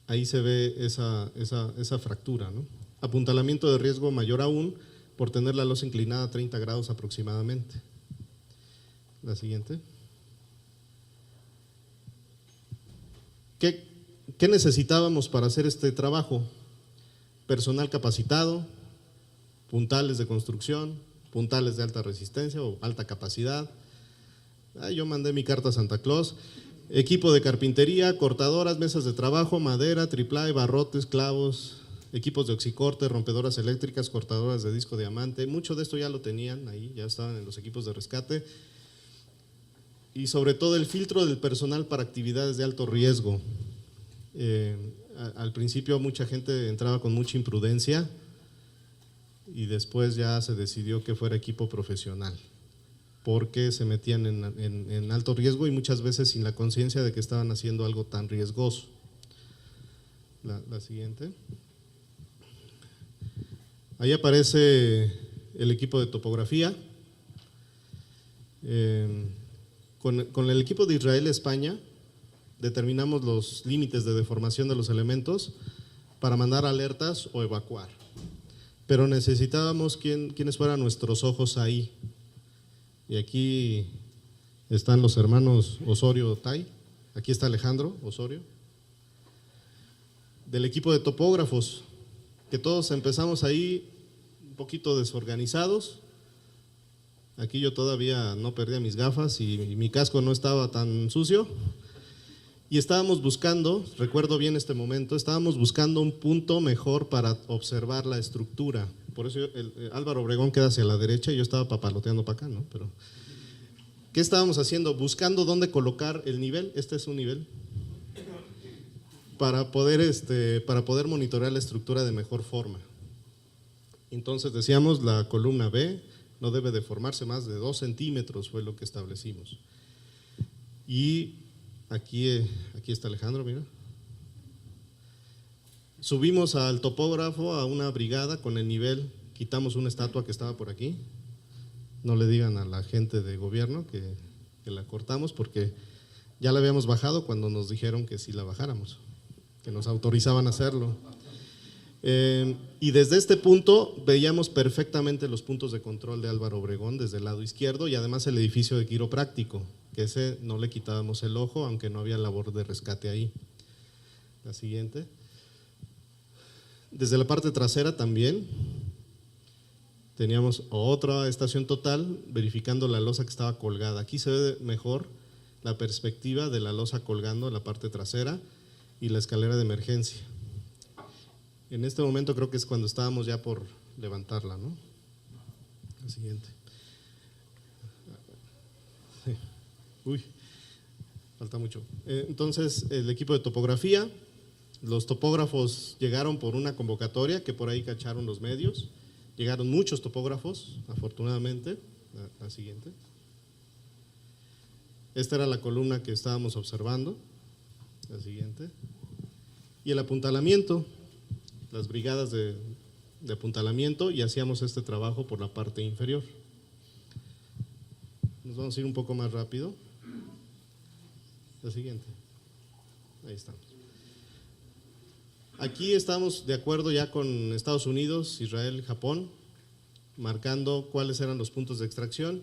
ahí se ve esa fractura, ¿no? Apuntalamiento de riesgo mayor aún por tener la losa inclinada a 30 grados aproximadamente. La siguiente. ¿Qué necesitábamos para hacer este trabajo? Personal capacitado, puntales de construcción, puntales de alta resistencia o alta capacidad. Yo mandé mi carta a Santa Claus. Equipo de carpintería, cortadoras, mesas de trabajo, madera, triplay, barrotes, clavos, equipos de oxicorte, rompedoras eléctricas, cortadoras de disco diamante. Mucho de esto ya lo tenían ahí, ya estaban en los equipos de rescate. Y sobre todo el filtro del personal para actividades de alto riesgo. Al principio mucha gente entraba con mucha imprudencia y después ya se decidió que fuera equipo profesional, porque se metían en alto riesgo y muchas veces sin la conciencia de que estaban haciendo algo tan riesgoso. La siguiente. Ahí aparece el equipo de topografía. Con el equipo de Israel España determinamos los límites de deformación de los elementos para mandar alertas o evacuar. Pero necesitábamos quienes fueran nuestros ojos ahí. Y aquí están los hermanos Osorio Tai, aquí está Alejandro Osorio. Del equipo de topógrafos, que todos empezamos ahí un poquito desorganizados. Aquí yo todavía no perdía mis gafas y mi casco no estaba tan sucio. Y estábamos buscando, recuerdo bien este momento, estábamos buscando un punto mejor para observar la estructura. Por eso Álvaro Obregón queda hacia la derecha y yo estaba papaloteando para acá, ¿no? Pero, ¿qué estábamos haciendo? Buscando dónde colocar el nivel. Este es un nivel. Para poder monitorear la estructura de mejor forma. Entonces decíamos la columna B, no debe de formarse más de 2 centímetros, fue lo que establecimos. Y aquí está Alejandro, mira. Subimos al topógrafo a una brigada con el nivel, quitamos una estatua que estaba por aquí. No le digan a la gente de gobierno que la cortamos porque ya la habíamos bajado cuando nos dijeron que sí la bajáramos, que nos autorizaban a hacerlo. Y desde este punto veíamos perfectamente los puntos de control de Álvaro Obregón desde el lado izquierdo y además el edificio de quiropráctico, que ese no le quitábamos el ojo, aunque no había labor de rescate ahí. La siguiente. Desde la parte trasera también teníamos otra estación total verificando la losa que estaba colgada. Aquí se ve mejor la perspectiva de la losa colgando en la parte trasera y la escalera de emergencia. En este momento creo que es cuando estábamos ya por levantarla, ¿no? La siguiente. Sí. Uy, falta mucho. Entonces, el equipo de topografía, los topógrafos llegaron por una convocatoria que por ahí cacharon los medios. Llegaron muchos topógrafos, afortunadamente. La siguiente. Esta era la columna que estábamos observando. La siguiente. Y el apuntalamiento, las brigadas de apuntalamiento, y hacíamos este trabajo por la parte inferior. Nos vamos a ir un poco más rápido. La siguiente. Ahí estamos. Aquí estamos de acuerdo ya con Estados Unidos, Israel, Japón, marcando cuáles eran los puntos de extracción,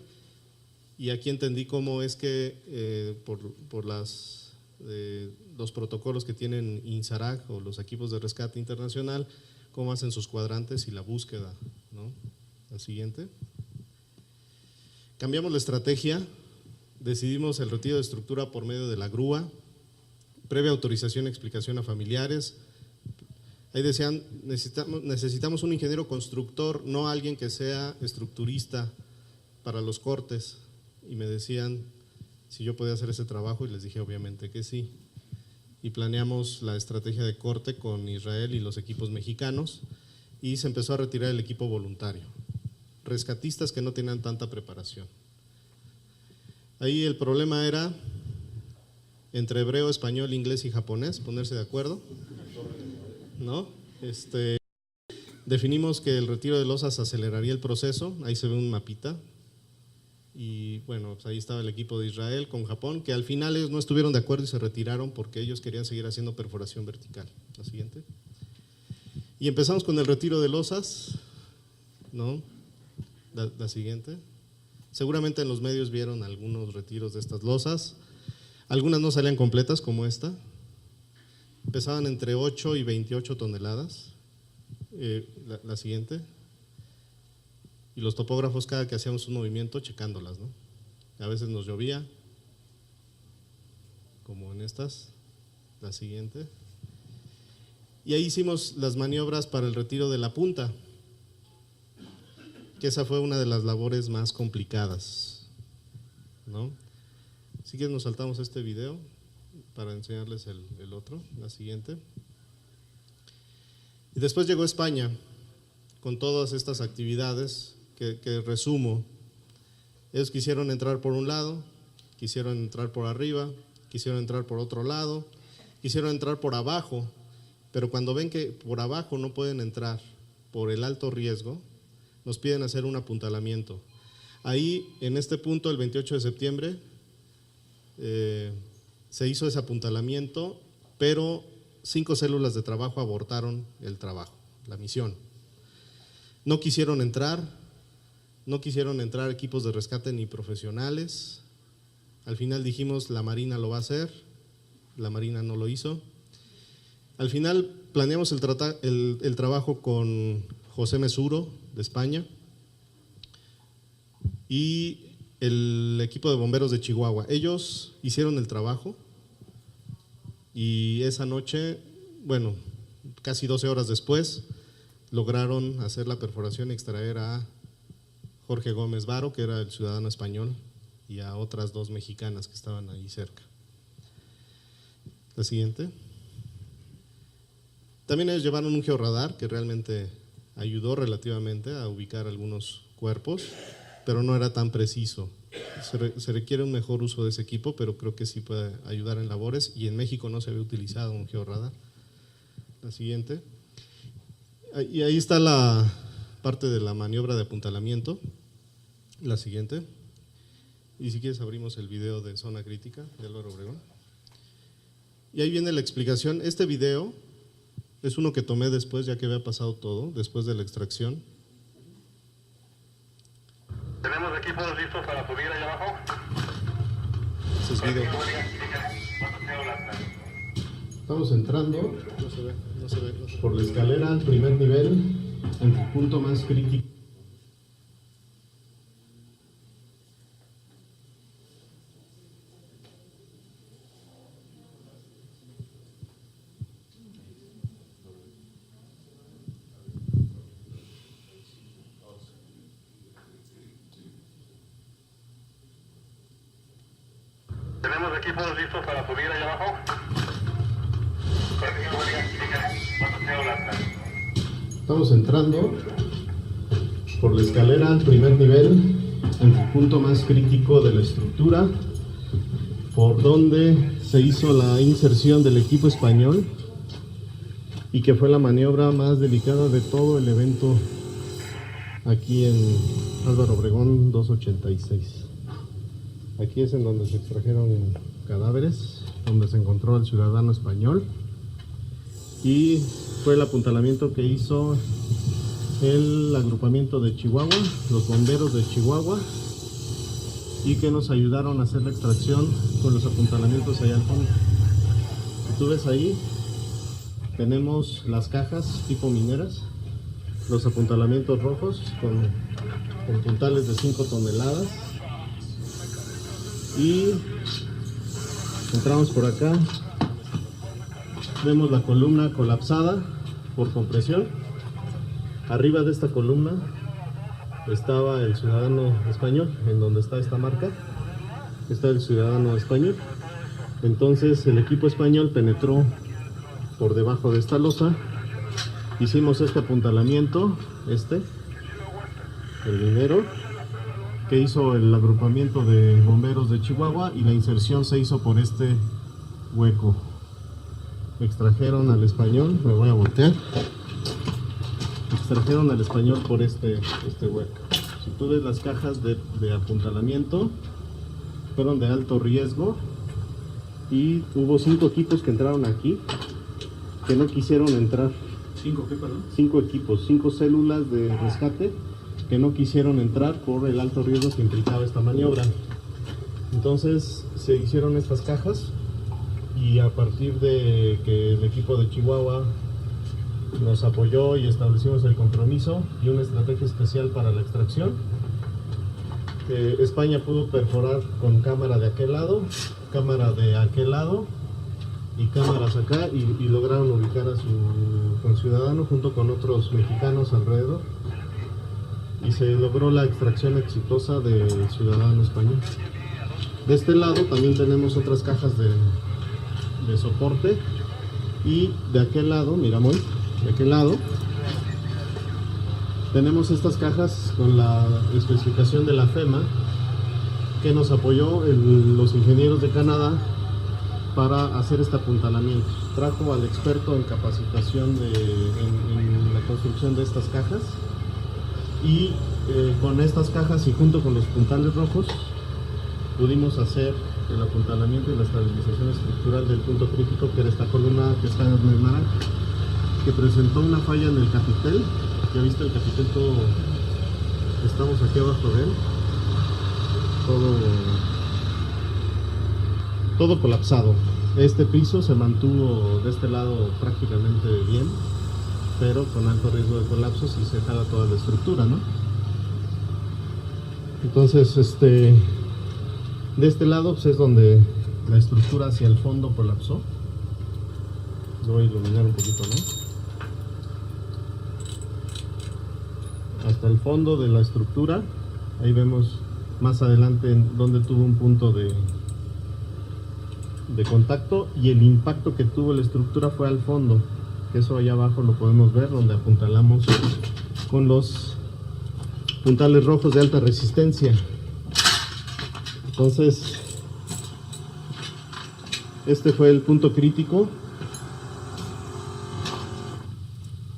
y aquí entendí cómo es que por los protocolos que tienen INSARAG o los equipos de rescate internacional, cómo hacen sus cuadrantes y la búsqueda, ¿no? La siguiente. Cambiamos la estrategia, decidimos el retiro de estructura por medio de la grúa, previa autorización y explicación a familiares. Ahí decían, necesitamos un ingeniero constructor, no alguien que sea estructurista para los cortes, y me decían si yo podía hacer ese trabajo y les dije obviamente que sí. Y planeamos la estrategia de corte con Israel y los equipos mexicanos y se empezó a retirar el equipo voluntario, rescatistas que no tenían tanta preparación. Ahí el problema era entre hebreo, español, inglés y japonés, ponerse de acuerdo, ¿no? Definimos que el retiro de losas aceleraría el proceso, ahí se ve un mapita. Y bueno, pues ahí estaba el equipo de Israel con Japón, que al final ellos no estuvieron de acuerdo y se retiraron porque ellos querían seguir haciendo perforación vertical. La siguiente. Y empezamos con el retiro de losas, ¿no? La siguiente. Seguramente en los medios vieron algunos retiros de estas losas. Algunas no salían completas como esta. Pesaban entre 8 y 28 toneladas. La siguiente. Y los topógrafos cada que hacíamos un movimiento checándolas, ¿no? A veces nos llovía, como en estas. La siguiente. Y ahí hicimos las maniobras para el retiro de la punta, que esa fue una de las labores más complicadas, ¿no? Así que nos saltamos este video para enseñarles el otro, la siguiente. Y después llegó España con todas estas actividades que resumo. Ellos quisieron entrar por un lado, quisieron entrar por arriba, quisieron entrar por otro lado, quisieron entrar por abajo, pero cuando ven que por abajo no pueden entrar por el alto riesgo, nos piden hacer un apuntalamiento. Ahí, en este punto, el 28 de septiembre, se hizo ese apuntalamiento, pero 5 células de trabajo abortaron el trabajo, la misión. No quisieron entrar equipos de rescate ni profesionales. Al final dijimos la Marina lo va a hacer, la Marina no lo hizo. Al final planeamos el trabajo con José Mesuro de España y el equipo de bomberos de Chihuahua. Ellos hicieron el trabajo y esa noche, bueno, casi 12 horas después, lograron hacer la perforación y extraer a Jorge Gómez Varo, que era el ciudadano español, y a otras 2 mexicanas que estaban ahí cerca. La siguiente. También ellos llevaron un georradar que realmente ayudó relativamente a ubicar algunos cuerpos. pero no era tan preciso. Se requiere un mejor uso de ese equipo, pero creo que sí puede ayudar en labores, y en México no se había utilizado un georradar. La siguiente. Y ahí está la parte de la maniobra de apuntalamiento. La siguiente. Y si quieres abrimos el video de zona crítica de Álvaro Obregón. Y ahí viene la explicación. Este video es uno que tomé después, ya que había pasado todo, después de la extracción. ¿Tenemos equipos listos para subir allá abajo? Ese es video. Estamos entrando No se ve. por la escalera al primer nivel, en el punto más crítico. ¿Tenemos equipos listos para subir allá abajo? Estamos entrando por la escalera al primer nivel, en el punto más crítico de la estructura, por donde se hizo la inserción del equipo español y que fue la maniobra más delicada de todo el evento aquí en Álvaro Obregón 286. Aquí es en donde se extrajeron cadáveres, donde se encontró al ciudadano español, y fue el apuntalamiento que hizo el agrupamiento de Chihuahua, los bomberos de Chihuahua, y que nos ayudaron a hacer la extracción con los apuntalamientos allá al fondo. Si tú ves ahí, tenemos las cajas tipo mineras, los apuntalamientos rojos con puntales de 5 toneladas. Y entramos por acá, vemos la columna colapsada por compresión. Arriba de esta columna estaba el ciudadano español, en donde está esta marca, está el ciudadano español. Entonces el equipo español penetró por debajo de esta losa, hicimos este apuntalamiento, el minero, que hizo el agrupamiento de bomberos de Chihuahua, y la inserción se hizo por este hueco. Extrajeron al español, me voy a voltear, extrajeron al español por este hueco. Si tú ves las cajas de apuntalamiento, fueron de alto riesgo, y hubo 5 equipos que entraron aquí, que no quisieron entrar. ¿5 qué, perdón? 5 equipos, 5 células de rescate, que no quisieron entrar por el alto riesgo que implicaba esta maniobra. Entonces se hicieron estas cajas, y a partir de que el equipo de Chihuahua nos apoyó y establecimos el compromiso y una estrategia especial para la extracción, España pudo perforar con cámara de aquel lado, cámara de aquel lado y cámaras acá, y lograron ubicar a su conciudadano junto con otros mexicanos alrededor, y se logró la extracción exitosa del ciudadano español. De este lado también tenemos otras cajas de soporte, y de aquel lado, mira Moy, de aquel lado tenemos estas cajas con la especificación de la FEMA, que nos apoyó los ingenieros de Canadá para hacer este apuntalamiento. Trajo al experto en capacitación en la construcción de estas cajas, y con estas cajas y junto con los puntales rojos pudimos hacer el apuntalamiento y la estabilización estructural del punto crítico, que era esta columna que está en el naranja, que presentó una falla en el capitel. Ya viste el capitel, todo, estamos aquí abajo de él, todo colapsado. Este piso se mantuvo de este lado prácticamente bien, pero con alto riesgo de colapsos, y se jala toda la estructura, ¿no? Entonces, de este lado pues, es donde la estructura hacia el fondo colapsó. Lo voy a iluminar un poquito, ¿no? Hasta el fondo de la estructura, ahí vemos más adelante donde tuvo un punto de contacto, y el impacto que tuvo la estructura fue al fondo. Eso allá abajo lo podemos ver, donde apuntalamos con los puntales rojos de alta resistencia. Entonces, este fue el punto crítico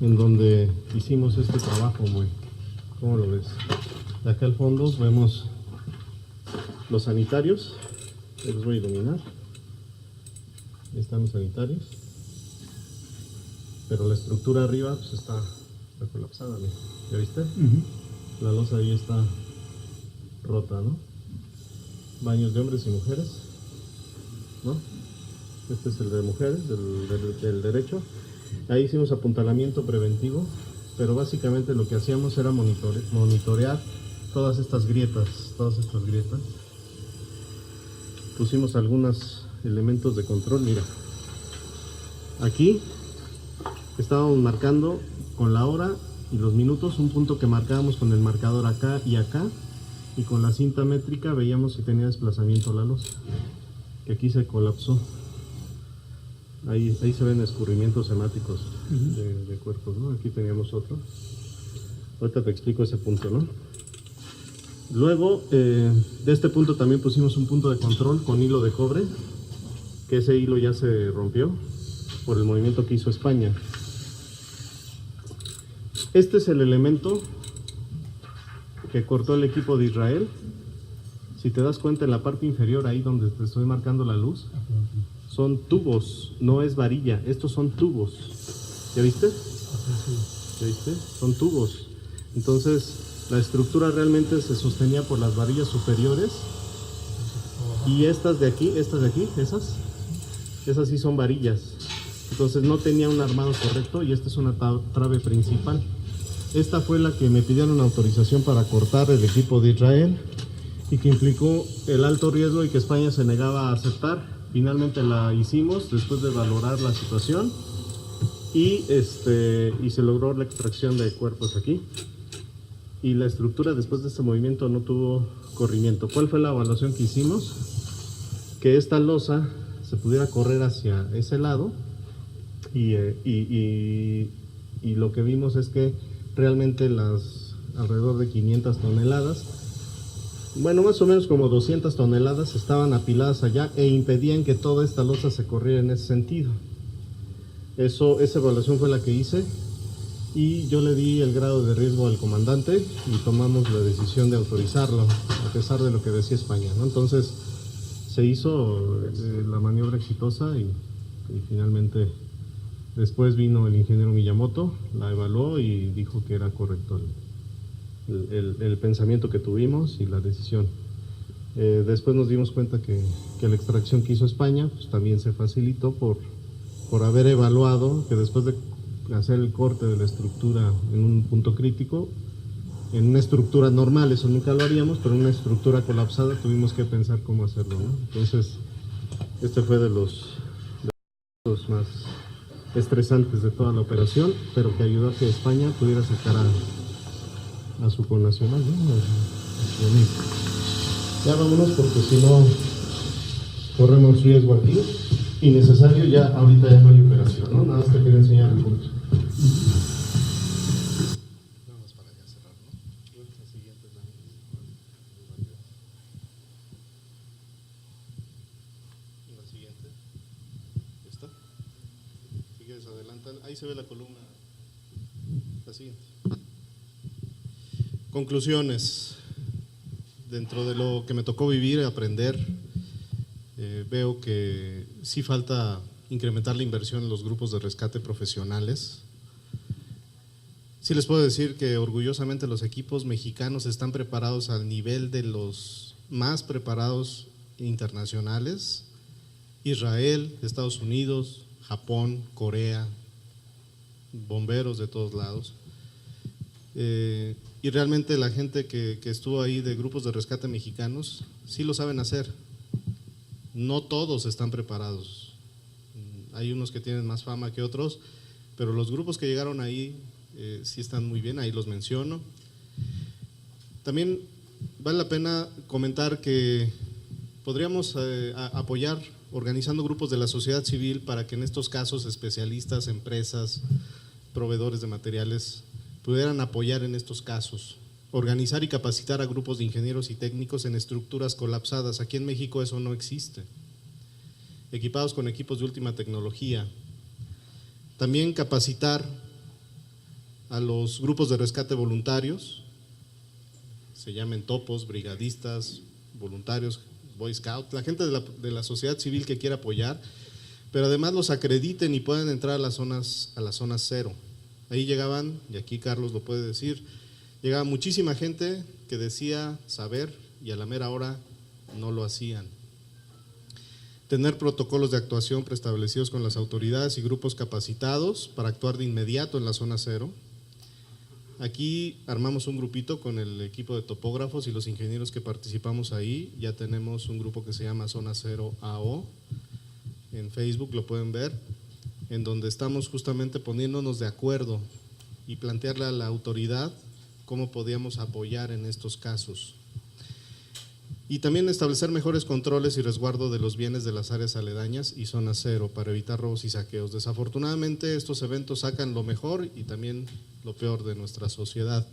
en donde hicimos este trabajo. ¿Cómo lo ves? De acá al fondo vemos los sanitarios. Los voy a iluminar. Ahí están los sanitarios. Pero la estructura arriba pues está colapsada, ¿no? ¿Ya viste? La losa ahí está rota, ¿no? Baños de hombres y mujeres, ¿no? Este es el de mujeres, del derecho. Ahí hicimos apuntalamiento preventivo, pero básicamente lo que hacíamos era monitorear todas estas grietas. Pusimos algunos elementos de control, mira. Aquí estábamos marcando con la hora y los minutos un punto que marcábamos con el marcador acá y acá, y con la cinta métrica veíamos si tenía desplazamiento la losa, que aquí se colapsó. Ahí se ven escurrimientos hemáticos de cuerpos, ¿no? Aquí teníamos otro. Ahorita te explico ese punto, ¿no? Luego, de este punto también pusimos un punto de control con hilo de cobre, que ese hilo ya se rompió por el movimiento que hizo España. Este es el elemento que cortó el equipo de Israel. Si te das cuenta, en la parte inferior, ahí donde te estoy marcando la luz, son tubos, no es varilla, estos son tubos. ¿Ya viste? ¿Ya viste? Son tubos. Entonces, la estructura realmente se sostenía por las varillas superiores, y estas de aquí, esas sí son varillas. Entonces no tenía un armado correcto, y esta es una trave principal. Esta fue la que me pidieron autorización para cortar el equipo de Israel, y que implicó el alto riesgo y que España se negaba a aceptar. Finalmente la hicimos después de valorar la situación, y se logró la extracción de cuerpos aquí. Y la estructura después de este movimiento no tuvo corrimiento. ¿Cuál fue la evaluación que hicimos? Que esta losa se pudiera correr hacia ese lado, y lo que vimos es que realmente las alrededor de 500 toneladas, bueno, más o menos como 200 toneladas estaban apiladas allá e impedían que toda esta losa se corriera en ese sentido. Esa evaluación fue la que hice, y yo le di el grado de riesgo al comandante y tomamos la decisión de autorizarlo, a pesar de lo que decía España, ¿no? Entonces se hizo la maniobra exitosa, y finalmente después vino el ingeniero Miyamoto, la evaluó y dijo que era correcto el pensamiento que tuvimos y la decisión. Después nos dimos cuenta que la extracción que hizo España pues, también se facilitó por haber evaluado que después de hacer el corte de la estructura en un punto crítico, en una estructura normal eso nunca lo haríamos, pero en una estructura colapsada tuvimos que pensar cómo hacerlo, ¿no? Entonces, este fue de los más estresantes de toda la operación, pero que ayudó a que España pudiera sacar a su connacional, ¿no? Ya vámonos, porque si no corremos riesgo aquí innecesario. Ya ahorita ya no hay operación, ¿no? Nada más te quería enseñar el punto. Nada más para ya cerrar, ¿no? La siguiente la siguiente. ¿Esta? Si quieres adelantar, ahí se ve la columna. La siguiente. Conclusiones. Dentro de lo que me tocó vivir, aprender, veo que sí falta incrementar la inversión en los grupos de rescate profesionales. Sí les puedo decir que orgullosamente los equipos mexicanos están preparados al nivel de los más preparados internacionales: Israel, Estados Unidos, Japón, Corea, bomberos de todos lados. Y realmente la gente que estuvo ahí de grupos de rescate mexicanos sí lo saben hacer. No todos están preparados, hay unos que tienen más fama que otros, pero los grupos que llegaron ahí sí están muy bien, ahí los menciono. También vale la pena comentar que podríamos apoyar organizando grupos de la sociedad civil para que en estos casos especialistas, empresas, proveedores de materiales pudieran apoyar en estos casos. organizar y capacitar a grupos de ingenieros y técnicos en estructuras colapsadas. Aquí en México eso no existe. Equipados con equipos de última tecnología. También capacitar a los grupos de rescate voluntarios, se llamen topos, brigadistas, voluntarios, Boy Scout, la gente de la sociedad civil que quiera apoyar, pero además los acrediten y puedan entrar a las zonas cero. Ahí llegaban, y aquí Carlos lo puede decir, llegaba muchísima gente que decía saber y a la mera hora no lo hacían. Tener protocolos de actuación preestablecidos con las autoridades y grupos capacitados para actuar de inmediato en la zona cero. Aquí armamos un grupito con el equipo de topógrafos y los ingenieros que participamos ahí. Ya tenemos un grupo que se llama Zona Cero AO, en Facebook lo pueden ver, en donde estamos justamente poniéndonos de acuerdo y plantearle a la autoridad cómo podíamos apoyar en estos casos. Y también establecer mejores controles y resguardo de los bienes de las áreas aledañas y zona cero para evitar robos y saqueos. Desafortunadamente estos eventos sacan lo mejor y también lo peor de nuestra sociedad.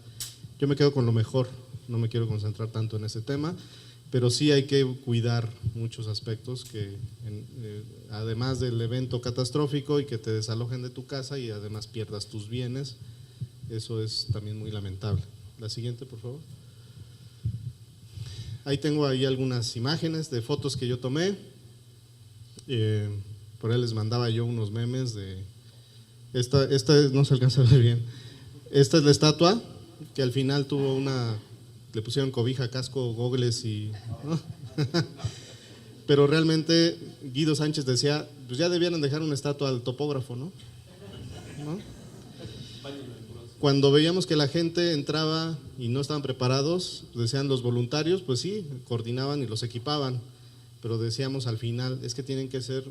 Yo me quedo con lo mejor, no me quiero concentrar tanto en ese tema, pero sí hay que cuidar muchos aspectos que además del evento catastrófico y que te desalojen de tu casa y además pierdas tus bienes, eso es también muy lamentable. La siguiente, por favor. Ahí tengo ahí algunas imágenes de fotos que yo tomé, por ahí les mandaba yo unos memes de, esta no se alcanza a ver bien, esta es la estatua que al final tuvo le pusieron cobija, casco, gogles y… ¿no? Pero realmente Guido Sánchez decía, pues ya debieran dejar una estatua al topógrafo, ¿no? Cuando veíamos que la gente entraba y no estaban preparados, decían los voluntarios, pues sí, coordinaban y los equipaban, pero decíamos al final, es que tienen que ser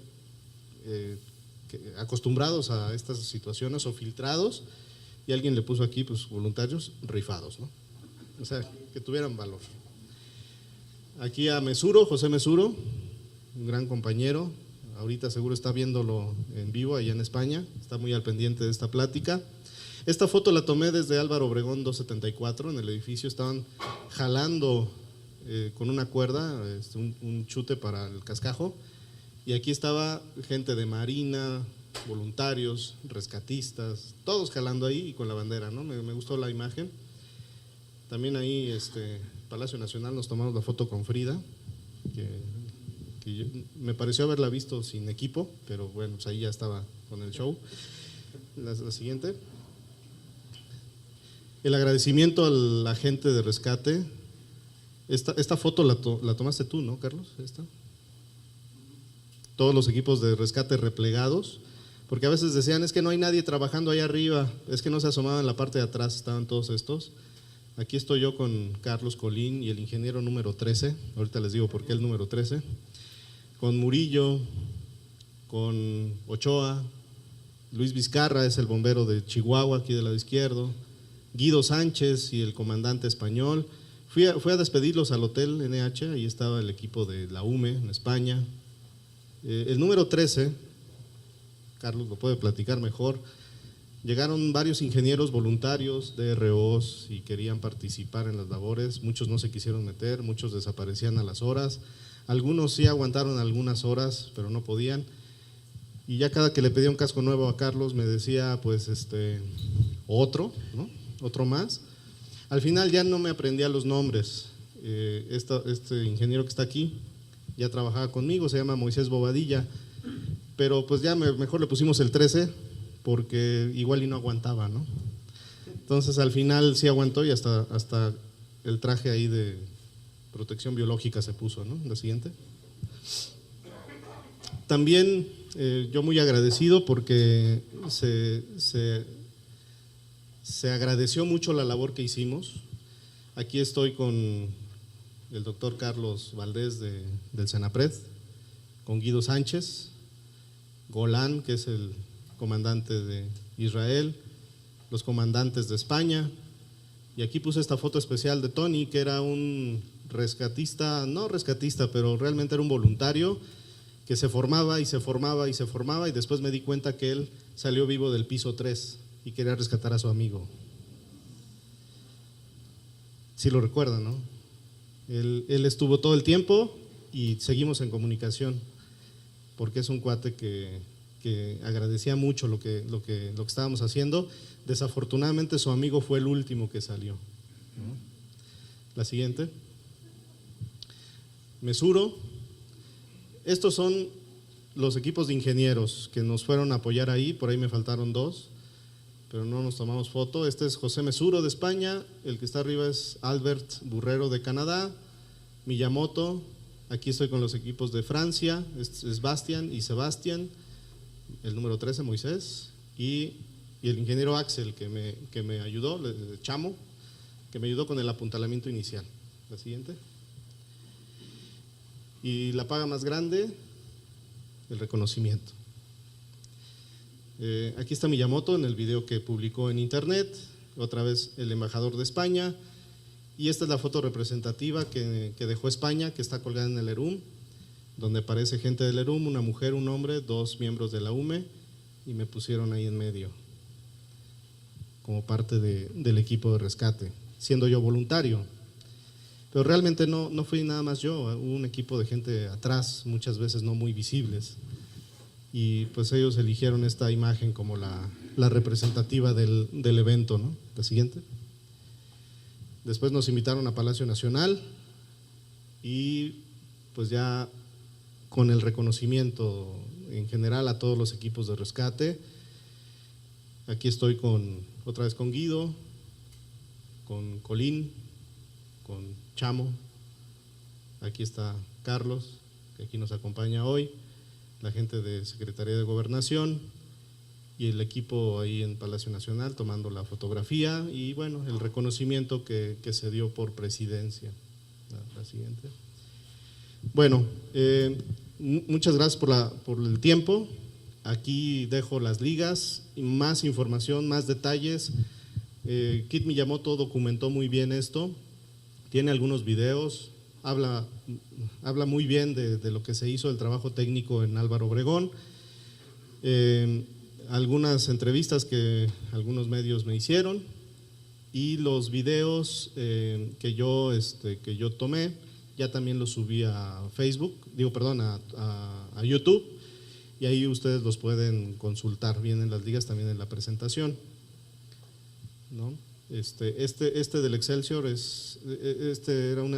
acostumbrados a estas situaciones o filtrados, y alguien le puso aquí, pues voluntarios rifados, ¿no? O sea, que tuvieran valor. Aquí a Mesuro, José Mesuro, un gran compañero, ahorita seguro está viéndolo en vivo allá en España, está muy al pendiente de esta plática. Esta foto la tomé desde Álvaro Obregón 274, en el edificio estaban jalando con una cuerda, un chute para el cascajo, y aquí estaba gente de Marina, voluntarios, rescatistas, todos jalando ahí y con la bandera, ¿no? Me gustó la imagen. También ahí, Palacio Nacional, nos tomamos la foto con Frida, que me pareció haberla visto sin equipo, pero bueno, pues ahí ya estaba con el show. La siguiente. El agradecimiento a la gente de rescate. Esta foto la tomaste tú, ¿no, Carlos? ¿Esta? Todos los equipos de rescate replegados, porque a veces decían, es que no hay nadie trabajando ahí arriba, es que no se asomaban en la parte de atrás, estaban todos estos. Aquí estoy yo con Carlos Colín y el ingeniero número 13, ahorita les digo por qué el número 13, con Murillo, con Ochoa, Luis Vizcarra es el bombero de Chihuahua, aquí del lado izquierdo, Guido Sánchez y el comandante español. Fui a despedirlos al hotel NH, ahí estaba el equipo de la UME en España. El número 13, Carlos lo puede platicar mejor, llegaron varios ingenieros voluntarios, DROs, y querían participar en las labores, muchos no se quisieron meter, muchos desaparecían a las horas, algunos sí aguantaron algunas horas, pero no podían. Y ya cada que le pedía un casco nuevo a Carlos me decía, pues otro, ¿no? Otro más. Al final ya no me aprendía los nombres. Este ingeniero que está aquí ya trabajaba conmigo, se llama Moisés Bobadilla, pero pues ya mejor le pusimos el 13 porque igual y no aguantaba, ¿no? Entonces al final sí aguantó y hasta el traje ahí de protección biológica se puso, ¿no? La siguiente. También yo muy agradecido porque se agradeció mucho la labor que hicimos. Aquí estoy con el doctor Carlos Valdés del Senapred, con Guido Sánchez, Golán, que es el comandante de Israel, los comandantes de España, y aquí puse esta foto especial de Tony, que era un rescatista, no rescatista, pero realmente era un voluntario que se formaba y se formaba y se formaba, y después me di cuenta que él salió vivo del piso 3 y quería rescatar a su amigo. sí lo recuerdan, ¿no? Él estuvo todo el tiempo y seguimos en comunicación, porque es un cuate que agradecía mucho lo que estábamos haciendo. Desafortunadamente su amigo fue el último que salió, ¿no? La siguiente. Mesuro. Estos son los equipos de ingenieros que nos fueron a apoyar ahí, por ahí me faltaron dos, pero no nos tomamos foto. Este es José Mesuro de España, el que está arriba es Albert Burrero de Canadá, Miyamoto, aquí estoy con los equipos de Francia, es Bastian y Sebastián, el número 13 Moisés, y el ingeniero Axel que me ayudó, Chamo, que me ayudó con el apuntalamiento inicial. La siguiente. Y la paga más grande, el reconocimiento. Aquí está Miyamoto en el video que publicó en internet, otra vez el embajador de España, y esta es la foto representativa que dejó España, que está colgada en el ERUM, donde aparece gente del ERUM, una mujer, un hombre, dos miembros de la UME, y me pusieron ahí en medio, como parte del equipo de rescate, siendo yo voluntario. Pero realmente no fui nada más yo, hubo un equipo de gente atrás, muchas veces no muy visibles, y pues ellos eligieron esta imagen como la representativa del evento, ¿no? La siguiente. Después nos invitaron a Palacio Nacional y pues ya con el reconocimiento en general a todos los equipos de rescate. Aquí estoy otra vez con Guido, con Colín, con Chamo, aquí está Carlos, que aquí nos acompaña hoy, la gente de Secretaría de Gobernación y el equipo ahí en Palacio Nacional tomando la fotografía y bueno, el reconocimiento que se dio por presidencia. La siguiente. Bueno, muchas gracias por el tiempo. Aquí dejo las ligas, más información, más detalles. Kit Miyamoto documentó muy bien esto, tiene algunos videos, habla muy bien de lo que se hizo, el trabajo técnico en Álvaro Obregón, algunas entrevistas que algunos medios me hicieron y los videos que yo tomé, ya también los subí a Facebook, a YouTube, y ahí ustedes los pueden consultar, vienen las ligas también en la presentación, ¿no? Este del Excelsior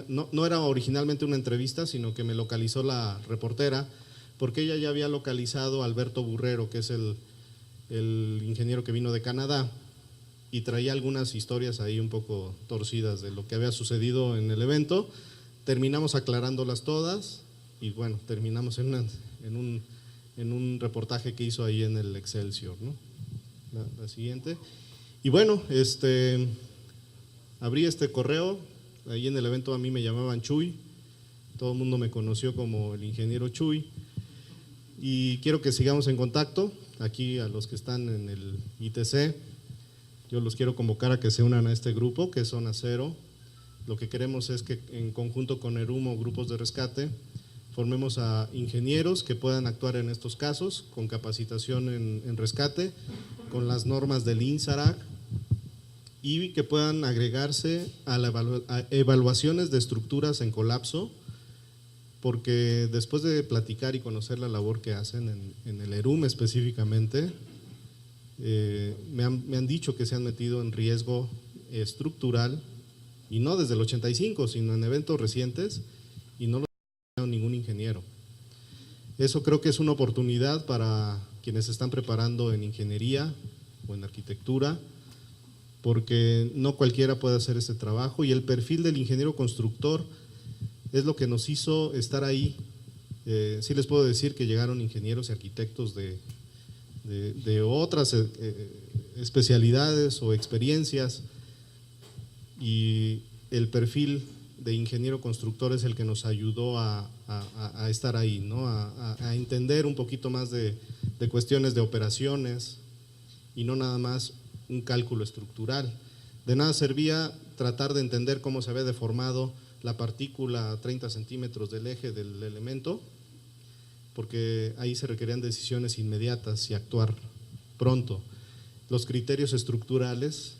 no era originalmente una entrevista, sino que me localizó la reportera, porque ella ya había localizado a Alberto Burrero, que es el ingeniero que vino de Canadá, y traía algunas historias ahí un poco torcidas de lo que había sucedido en el evento. Terminamos aclarándolas todas y bueno, terminamos en un reportaje que hizo ahí en el Excelsior, ¿no? La siguiente. Y bueno, abrí este correo, ahí en el evento a mí me llamaban Chuy, todo el mundo me conoció como el ingeniero Chuy, y quiero que sigamos en contacto. Aquí a los que están en el ITC, yo los quiero convocar a que se unan a este grupo que es Zona Cero. Lo que queremos es que en conjunto con ERUM o grupos de rescate formemos a ingenieros que puedan actuar en estos casos con capacitación en rescate, con las normas del INSARAG y que puedan agregarse a evaluaciones de estructuras en colapso, porque después de platicar y conocer la labor que hacen en el ERUM específicamente, me han dicho que se han metido en riesgo estructural, y no desde el 85, sino en eventos recientes, y no lo ha ningún ingeniero. Eso creo que es una oportunidad para quienes se están preparando en ingeniería o en arquitectura, porque no cualquiera puede hacer este trabajo, y el perfil del ingeniero constructor es lo que nos hizo estar ahí. Sí les puedo decir que llegaron ingenieros y arquitectos de otras especialidades o experiencias, y el perfil de ingeniero constructor es el que nos ayudó a estar ahí, ¿no? A entender un poquito más de cuestiones de operaciones y no nada más un cálculo estructural. De nada servía tratar de entender cómo se había deformado la partícula a 30 centímetros del eje del elemento, porque ahí se requerían decisiones inmediatas y actuar pronto. Los criterios estructurales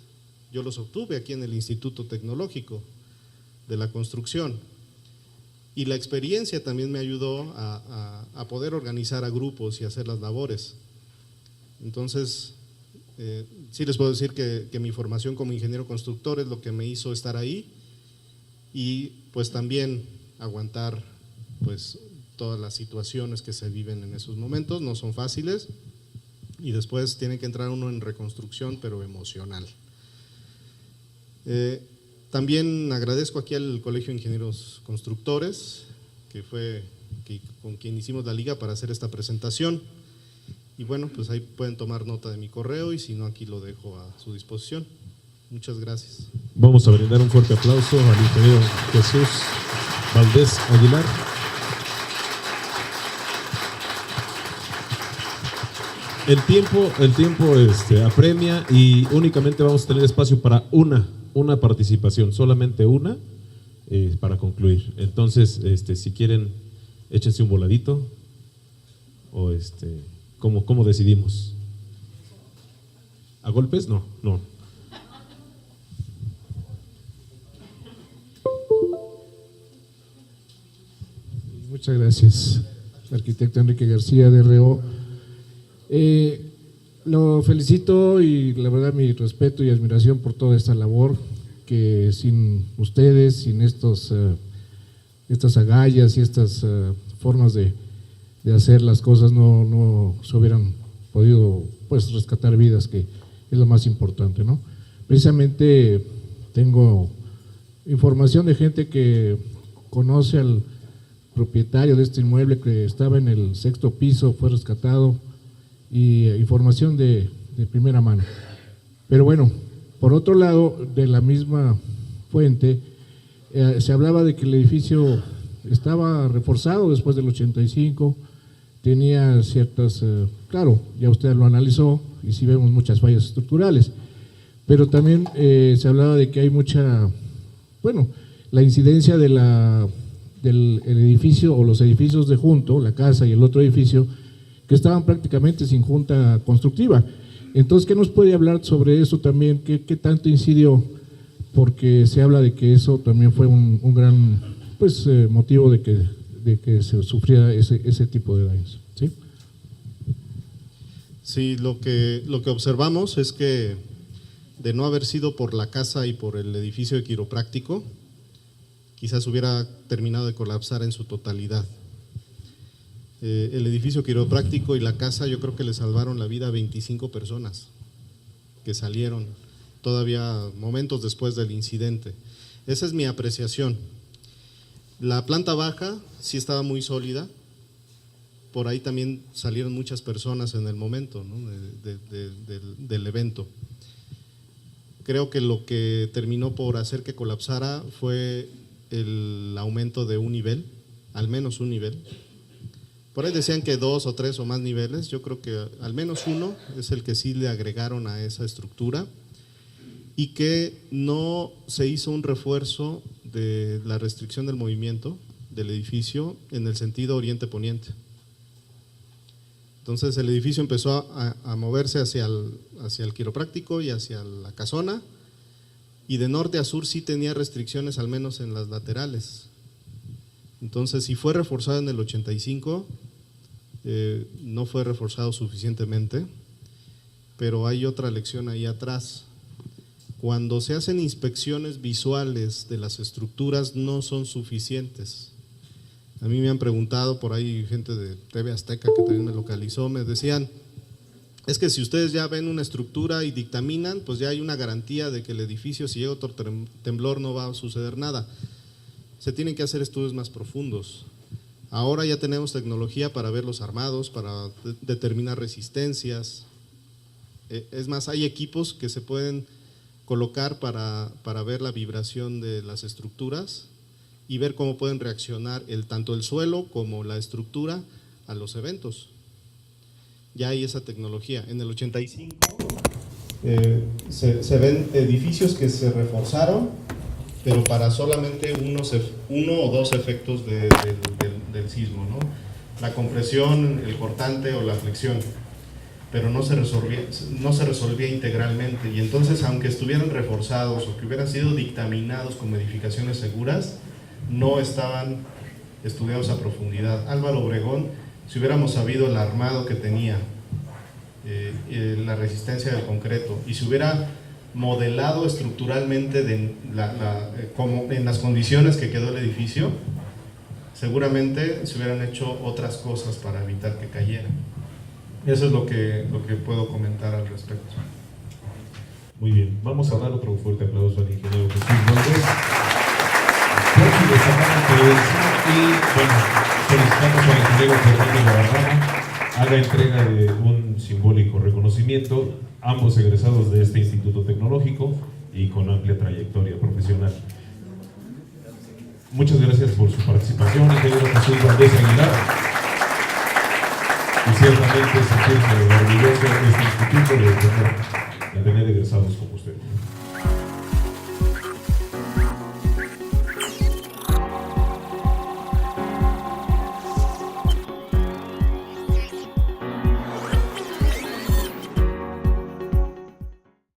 yo los obtuve aquí en el Instituto Tecnológico, de la construcción. Y la experiencia también me ayudó a poder organizar a grupos y hacer las labores. Entonces, sí les puedo decir que mi formación como ingeniero constructor es lo que me hizo estar ahí y pues también aguantar pues todas las situaciones que se viven en esos momentos, no son fáciles y después tiene que entrar uno en reconstrucción pero emocional. También agradezco aquí al Colegio de Ingenieros Constructores, que fue con quien hicimos la liga para hacer esta presentación. Y bueno, pues ahí pueden tomar nota de mi correo y si no, aquí lo dejo a su disposición. Muchas gracias. Vamos a brindar un fuerte aplauso al ingeniero Jesús Valdés Aguilar. El tiempo apremia y únicamente vamos a tener espacio para una participación, solamente una para concluir. Entonces, si quieren, échense un voladito o ¿cómo decidimos? ¿A golpes? No. Muchas gracias, arquitecto Enrique García, DRO. Lo felicito y la verdad mi respeto y admiración por toda esta labor, que sin ustedes, sin estas agallas y estas formas de hacer las cosas no se hubieran podido pues rescatar vidas, que es lo más importante, ¿no? Precisamente tengo información de gente que conoce al propietario de este inmueble que estaba en el 6º piso, fue rescatado, y información de primera mano. Pero bueno, por otro lado, de la misma fuente, se hablaba de que el edificio estaba reforzado después del 85, tenía ciertas, claro, ya usted lo analizó y sí vemos muchas fallas estructurales, pero también se hablaba de que hay mucha, bueno, la incidencia del edificio o los edificios de junto, la casa y el otro edificio, que estaban prácticamente sin junta constructiva. Entonces, ¿qué nos puede hablar sobre eso también? ¿Qué tanto incidió? Porque se habla de que eso también fue un gran pues, motivo de que se sufriera ese tipo de daños. ¿Sí? Sí, lo que observamos es que de no haber sido por la casa y por el edificio de quiropráctico, quizás hubiera terminado de colapsar en su totalidad. El edificio quiropráctico y la casa yo creo que le salvaron la vida a 25 personas que salieron todavía momentos después del incidente. Esa es mi apreciación. La planta baja sí estaba muy sólida, por ahí también salieron muchas personas en el momento, ¿no? del evento. Creo que lo que terminó por hacer que colapsara fue el aumento de un nivel, al menos un nivel. Por ahí decían que 2 o 3 o más niveles, yo creo que al menos uno es el que sí le agregaron a esa estructura y que no se hizo un refuerzo de la restricción del movimiento del edificio en el sentido oriente-poniente. Entonces el edificio empezó a moverse hacia el quiropráctico y hacia la casona, y de norte a sur sí tenía restricciones al menos en las laterales. Entonces, si fue reforzado en el 85, no fue reforzado suficientemente, pero hay otra lección ahí atrás. Cuando se hacen inspecciones visuales de las estructuras no son suficientes. A mí me han preguntado, por ahí gente de TV Azteca que también me localizó, me decían, es que si ustedes ya ven una estructura y dictaminan, pues ya hay una garantía de que el edificio, si llega otro temblor, no va a suceder nada. Se tienen que hacer estudios más profundos. Ahora ya tenemos tecnología para verlos armados, para determinar resistencias. Es más, hay equipos que se pueden colocar para ver la vibración de las estructuras y ver cómo pueden reaccionar tanto el suelo como la estructura a los eventos. Ya hay esa tecnología. En el 85 se ven edificios que se reforzaron, pero para solamente uno o dos efectos del sismo, ¿no? La compresión, el cortante o la flexión. pero no se resolvía integralmente. Y entonces, aunque estuvieran reforzados o que hubieran sido dictaminados como edificaciones seguras, no estaban estudiados a profundidad. Álvaro Obregón, si hubiéramos sabido el armado que tenía, la resistencia del concreto, y si hubiera modelado estructuralmente como en las condiciones que quedó el edificio, seguramente se hubieran hecho otras cosas para evitar que cayera. Eso es lo que puedo comentar al respecto. Muy bien, vamos a dar otro fuerte aplauso al ingeniero Jesús Valdés por su destacada intervención y bueno, solicitamos al ingeniero Fernando Guadalajara haga entrega de un simbólico reconocimiento, ambos egresados de este Instituto Tecnológico y con amplia trayectoria profesional. Muchas gracias por su participación, ingeniero Jesús Valdés Aguilar. Y ciertamente sentirse orgulloso de este instituto de tener egresados como usted.